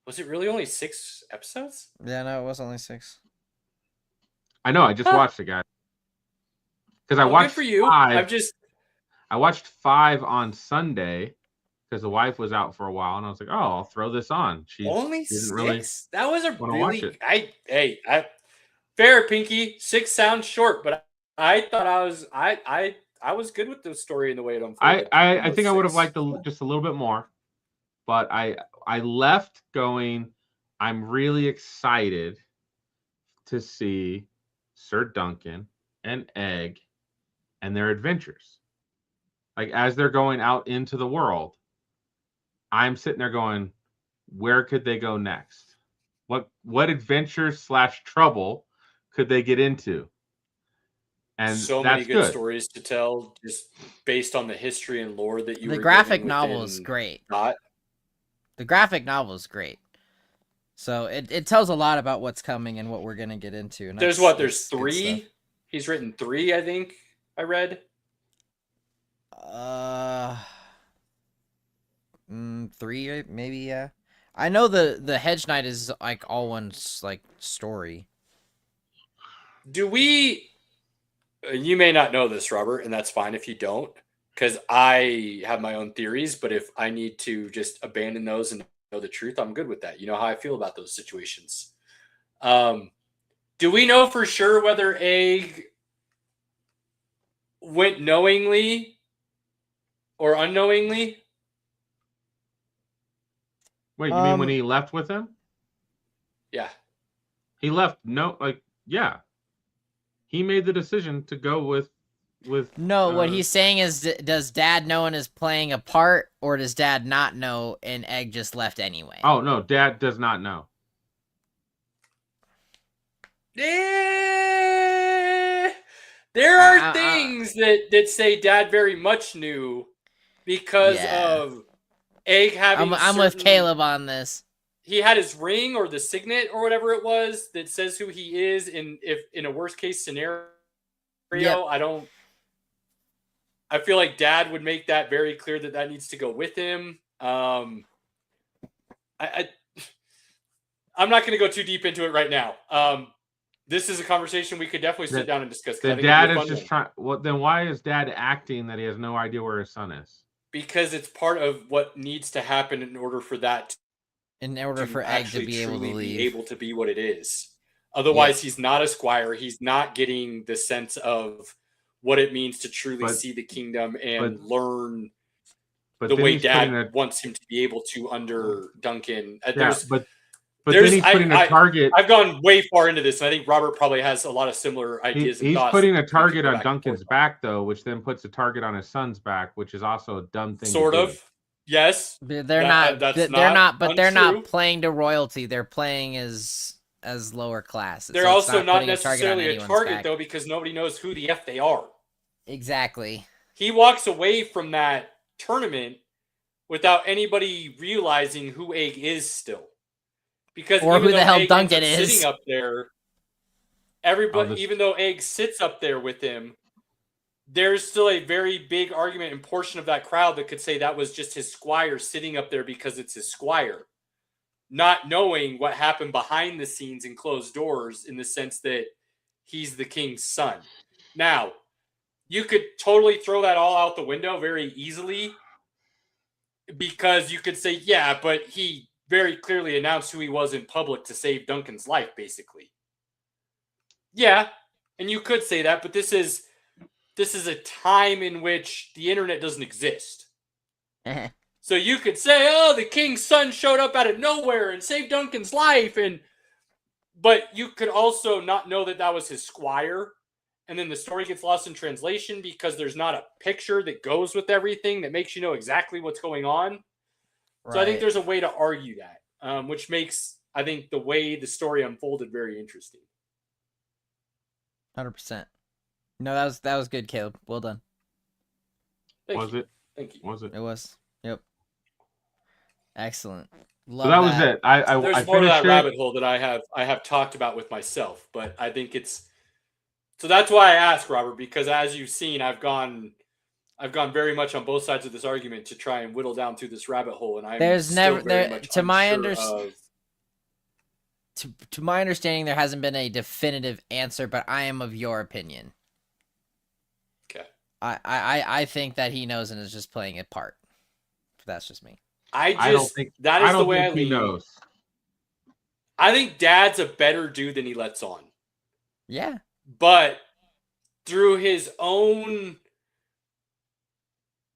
was it really only 6 episodes? Yeah, no, it was only 6. I know. I just watched it, guys. Because I watched good for you. 5. I watched 5 on Sunday because the wife was out for a while, and I was like, "Oh, I'll throw this on." She only didn't 6. Really that was a really. Fair, Pinky. 6 sounds short, but I thought I was good with the story and the way it unfolded. I think I would have liked just a little bit more, but I left going. I'm really excited to see Sir Duncan and Egg and their adventures. Like as they're going out into the world, I'm sitting there going, where could they go next? What adventures / trouble could they get into? And so many good stories to tell, just based on the history and lore that you. The graphic novel is great. The graphic novel is great. So it tells a lot about what's coming and what we're gonna get into. And there's 3. He's written 3, I think. I read. 3 maybe, yeah. I know the Hedge Knight is like all one like story. Do we? You may not know this, Robert, and that's fine if you don't, because I have my own theories. But if I need to just abandon those and know the truth, I'm good with that. You know how I feel about those situations. Do we know for sure whether Egg went knowingly or unknowingly? Wait, you mean when he left with him? Yeah. He left yeah. He made the decision to go with No, what he's saying is, does Dad know and is playing a part, or does Dad not know and Egg just left anyway? Oh, no, Dad does not know. There are things that say Dad very much knew because of Egg having. I'm with Caleb on this. He had his ring or the signet or whatever it was that says who he is. If in a worst case scenario, I feel like Dad would make that very clear that needs to go with him. I'm not going to go too deep into it right now. this is a conversation we could definitely sit down and discuss. 'Cause I The think it'd be dad a is fun just one. trying. Well, then why is dad acting that he has no idea where his son is? Because it's part of what needs to happen in order for that In order to for Egg to actually be able to truly be leave. able to be what it is. Otherwise, he's not a squire. He's not getting the sense of what it means to truly see the kingdom and learn the then way he's putting dad wants him to be able to under Duncan. But then he's putting a target. I've gone way far into this, and I think Robert probably has a lot of similar ideas and He's thoughts. putting a target on Duncan's back, though, which then puts a target on his son's back, which is also a dumb thing. Sort of, yes. They're not. But they're not playing to royalty. They're playing as lower class. They're also not necessarily a target, though, because nobody knows who the F they are. Exactly. He walks away from that tournament without anybody realizing who Egg is still. Because or who the hell Duncan is sitting up there, everybody, even though Egg sits up there with him, there's still a very big argument and portion of that crowd that could say that was just his squire sitting up there because it's his squire, not knowing what happened behind the scenes in closed doors in the sense that he's the king's son. Now, you could totally throw that all out the window very easily because you could say, yeah, but he very clearly announced who he was in public to save Duncan's life, basically. Yeah, and you could say that, but this is a time in which the internet doesn't exist. So you could say, oh, the king's son showed up out of nowhere and saved Duncan's life, but you could also not know that was his squire, and then the story gets lost in translation because there's not a picture that goes with everything that makes you know exactly what's going on. Right. So I think there's a way to argue that, which makes, I think, the way the story unfolded very interesting. 100%. No, that was good, Caleb. Well done. Thank you. Thank you. Was it? It was. Yep. Excellent. Love so that was it. There's more to that rabbit hole that I have talked about with myself, but I think it's so that's why I asked, Robert, because as you've seen, I've gone very much on both sides of this argument to try and whittle down through this rabbit hole, and to my understanding, there hasn't been a definitive answer, but I am of your opinion. Okay. I think that he knows and is just playing a part. That's just me. I don't think he knows. I think Dad's a better dude than he lets on. Yeah. But through his own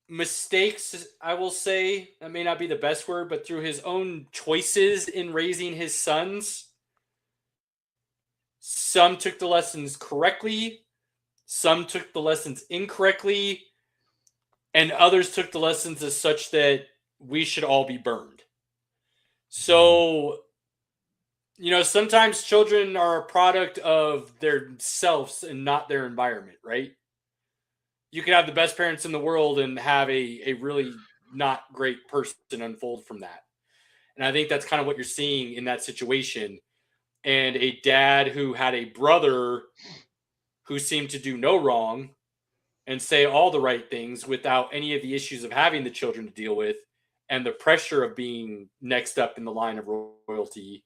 mistakes, I will say, that may not be the best word, but through his own choices in raising his sons, some took the lessons correctly, some took the lessons incorrectly, and others took the lessons as such that we should all be burned. So, sometimes children are a product of their selves and not their environment, right? You can have the best parents in the world and have a really not great person unfold from that. And I think that's kind of what you're seeing in that situation. And a dad who had a brother who seemed to do no wrong and say all the right things without any of the issues of having the children to deal with and the pressure of being next up in the line of royalty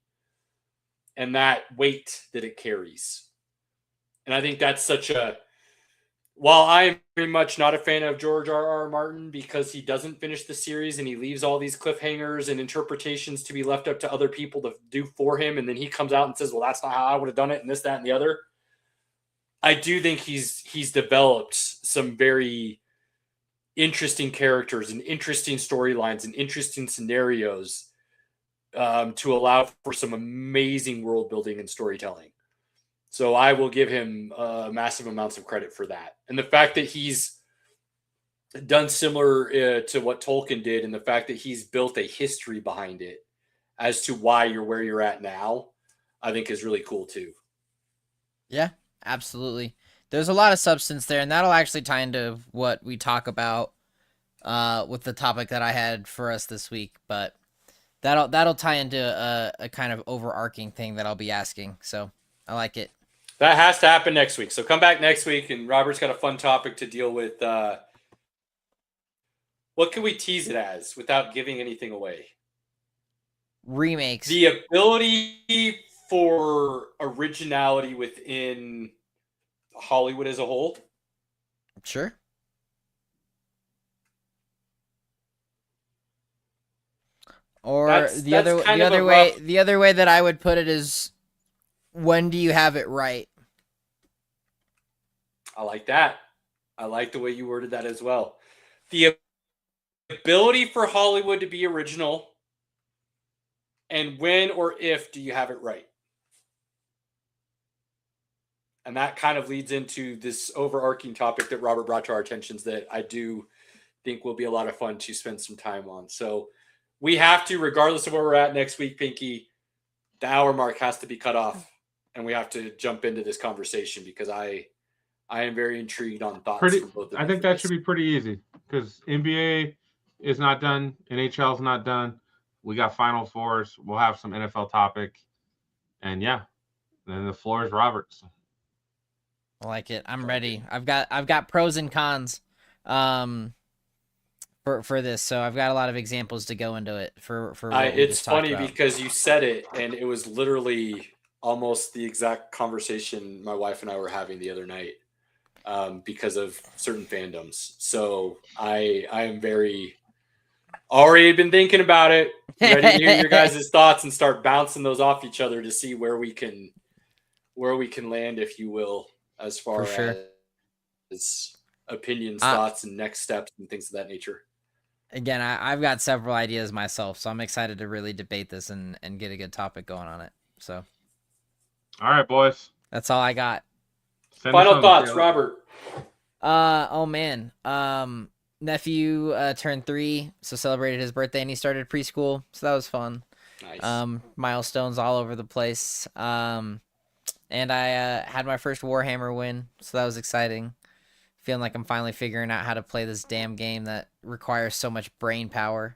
and that weight that it carries. And I think that's while I am very much not a fan of George R.R. Martin because he doesn't finish the series and he leaves all these cliffhangers and interpretations to be left up to other people to do for him, and then he comes out and says, well, that's not how I would have done it, and this, that, and the other. I do think he's developed some very interesting characters and interesting storylines and interesting scenarios to allow for some amazing world building and storytelling. So I will give him massive amounts of credit for that. And the fact that he's done similar to what Tolkien did, and the fact that he's built a history behind it as to why you're where you're at now, I think is really cool too. Yeah, absolutely. There's a lot of substance there, and that'll actually tie into what we talk about with the topic that I had for us this week. But that'll tie into a kind of overarching thing that I'll be asking. So I like it. That has to happen next week. So come back next week, and Robert's got a fun topic to deal with. What can we tease it as without giving anything away? Remakes. The ability for originality within Hollywood as a whole. Sure. Or the other way that I would put it is, when do you have it right? I like that. I like the way you worded that as well. The ability for Hollywood to be original, and when or if do you have it right? And that kind of leads into this overarching topic that Robert brought to our attentions that I do think will be a lot of fun to spend some time on. So we have to, regardless of where we're at next week, Pinky, the hour mark has to be cut off, and we have to jump into this conversation because I am very intrigued on thoughts from both of I think that should be pretty easy because NBA is not done. NHL is not done. We got Final Fours. We'll have some NFL topic. And yeah, then the floor is Robert's. I like it. I'm ready. I've got pros and cons for this, so I've got a lot of examples to go into it for what it's funny because you said it and it was literally almost the exact conversation my wife and I were having the other night because of certain fandoms. So I am very already been thinking about it, ready to hear your guys' thoughts and start bouncing those off each other to see where we can land, if you will, as far as opinions, thoughts, and next steps and things of that nature. Again, I've got several ideas myself, so I'm excited to really debate this and get a good topic going on it. So, all right, boys. That's all I got. Final thoughts, Robert. Oh man. Nephew turned 3, so celebrated his birthday, and he started preschool, so that was fun. Nice. Milestones all over the place. And I had my first Warhammer win, so that was exciting. Feeling like I'm finally figuring out how to play this damn game that requires so much brain power.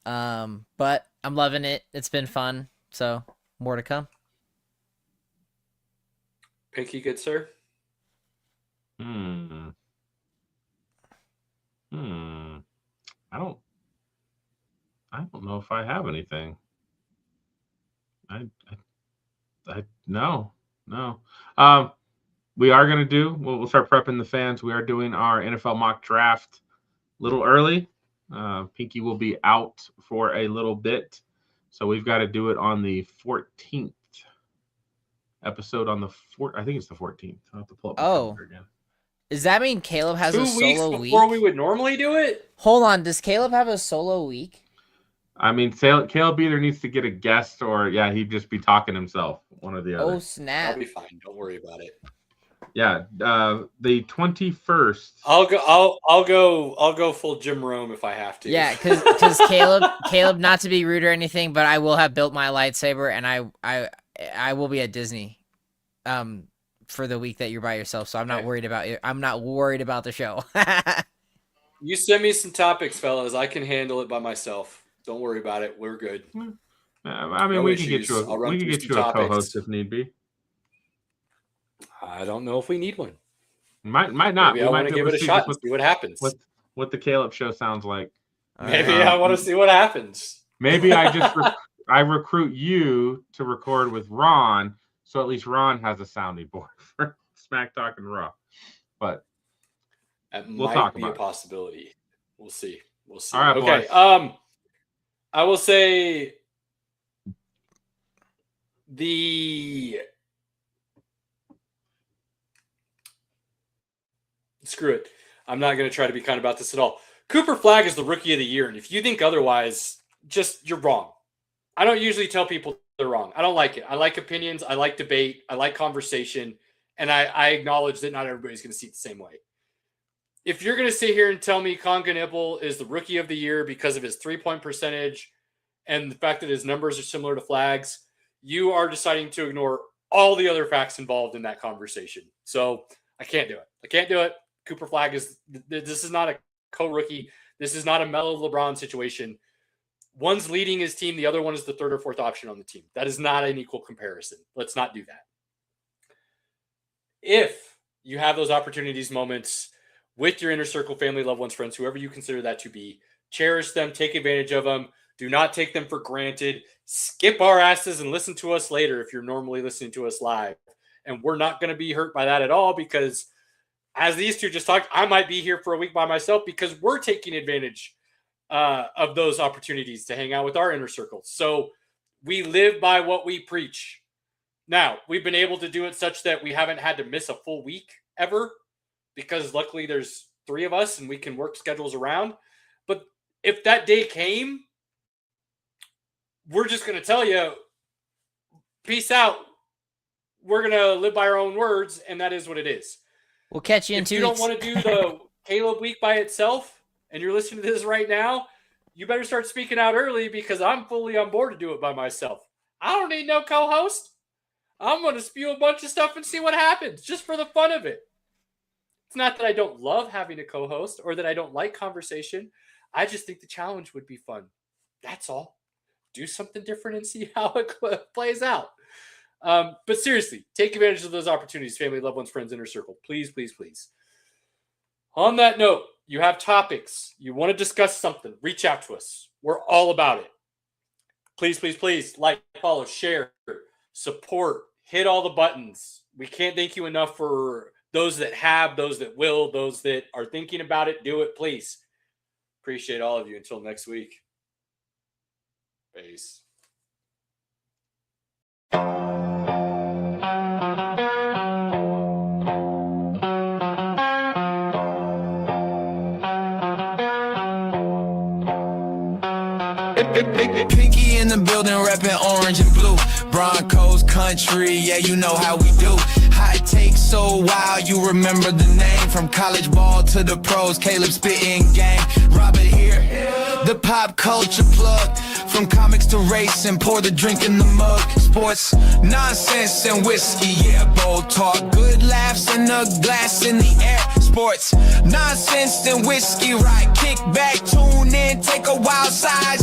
But I'm loving it. It's been fun, so more to come. Pinky, good sir? I don't know if I have anything. No. We are going to we'll start prepping the fans. We are doing our NFL mock draft a little early. Pinky will be out for a little bit. So we've got to do it on the 14th episode on the I think it's the 14th. I'll have to pull up my calendar again. Does that mean Caleb has a solo week? Before we would normally do it? Hold on. Does Caleb have a solo week? I mean, Caleb either needs to get a guest or, he'd just be talking himself, one or the other. Oh, snap. I'll be fine. Don't worry about it. Yeah, the 21st. I'll go full Jim Rome if I have to. Yeah, because Caleb, not to be rude or anything, but I will have built my lightsaber, and I will be at Disney, for the week that you're by yourself. So I'm not worried about you. I'm not worried about the show. You send me some topics, fellas. I can handle it by myself. Don't worry about it. We're good. I mean, we can get you a co-host if need be. I don't know if we need one. Might not. Maybe I want to give it a shot and see what happens. What the Caleb show sounds like. Maybe I want to see what happens. Maybe I just I recruit you to record with Ron, so at least Ron has a sounding board for Smack Talk and Raw. But we'll talk about it. A possibility. We'll see. All right, okay. boys. I will say screw it. I'm not going to try to be kind about this at all. Cooper Flagg is the rookie of the year, and if you think otherwise, you're wrong. I don't usually tell people they're wrong. I don't like it. I like opinions. I like debate. I like conversation, and I acknowledge that not everybody's going to see it the same way. If you're going to sit here and tell me Conga Nipple is the rookie of the year because of his 3-point percentage and the fact that his numbers are similar to Flagg's, you are deciding to ignore all the other facts involved in that conversation. So I can't do it. Cooper Flagg this is not a co-rookie. This is not a Melo LeBron situation. One's leading his team. The other one is the third or fourth option on the team. That is not an equal comparison. Let's not do that. If you have those opportunities, moments with your inner circle, family, loved ones, friends, whoever you consider that to be, cherish them, take advantage of them. Do not take them for granted. Skip our asses and listen to us later if you're normally listening to us live. And we're not going to be hurt by that at all because, as these two just talked, I might be here for a week by myself because we're taking advantage of those opportunities to hang out with our inner circle. So we live by what we preach. Now, we've been able to do it such that we haven't had to miss a full week ever because luckily there's 3 of us and we can work schedules around. But if that day came, we're just going to tell you, peace out. We're going to live by our own words, and that is what it is. We'll catch you in 2 weeks. If you weeks. don't want to do the Caleb week by itself, and you're listening to this right now, you better start speaking out early because I'm fully on board to do it by myself. I don't need no co-host. I'm going to spew a bunch of stuff and see what happens, just for the fun of it. It's not that I don't love having a co-host or that I don't like conversation. I just think the challenge would be fun. That's all. Do something different and see how it plays out. But seriously, take advantage of those opportunities, family, loved ones, friends, inner circle. Please, please, please. On that note, you have topics. You want to discuss something, reach out to us. We're all about it. Please, please, please, like, follow, share, support, hit all the buttons. We can't thank you enough for those that have, those that will, those that are thinking about it. Do it, please. Appreciate all of you. Until next week. Peace. Pinky in the building, reppin' orange and blue. Broncos country, yeah, you know how we do. Hot take so wild, you remember the name. From college ball to the pros, Caleb spitting game. Robert here, the pop culture plug. From comics to racing, pour the drink in the mug. Sports, nonsense and whiskey, yeah, bold talk. Good laughs and a glass in the air. Sports, nonsense and whiskey, right? Kick back, tune in, take a wild side.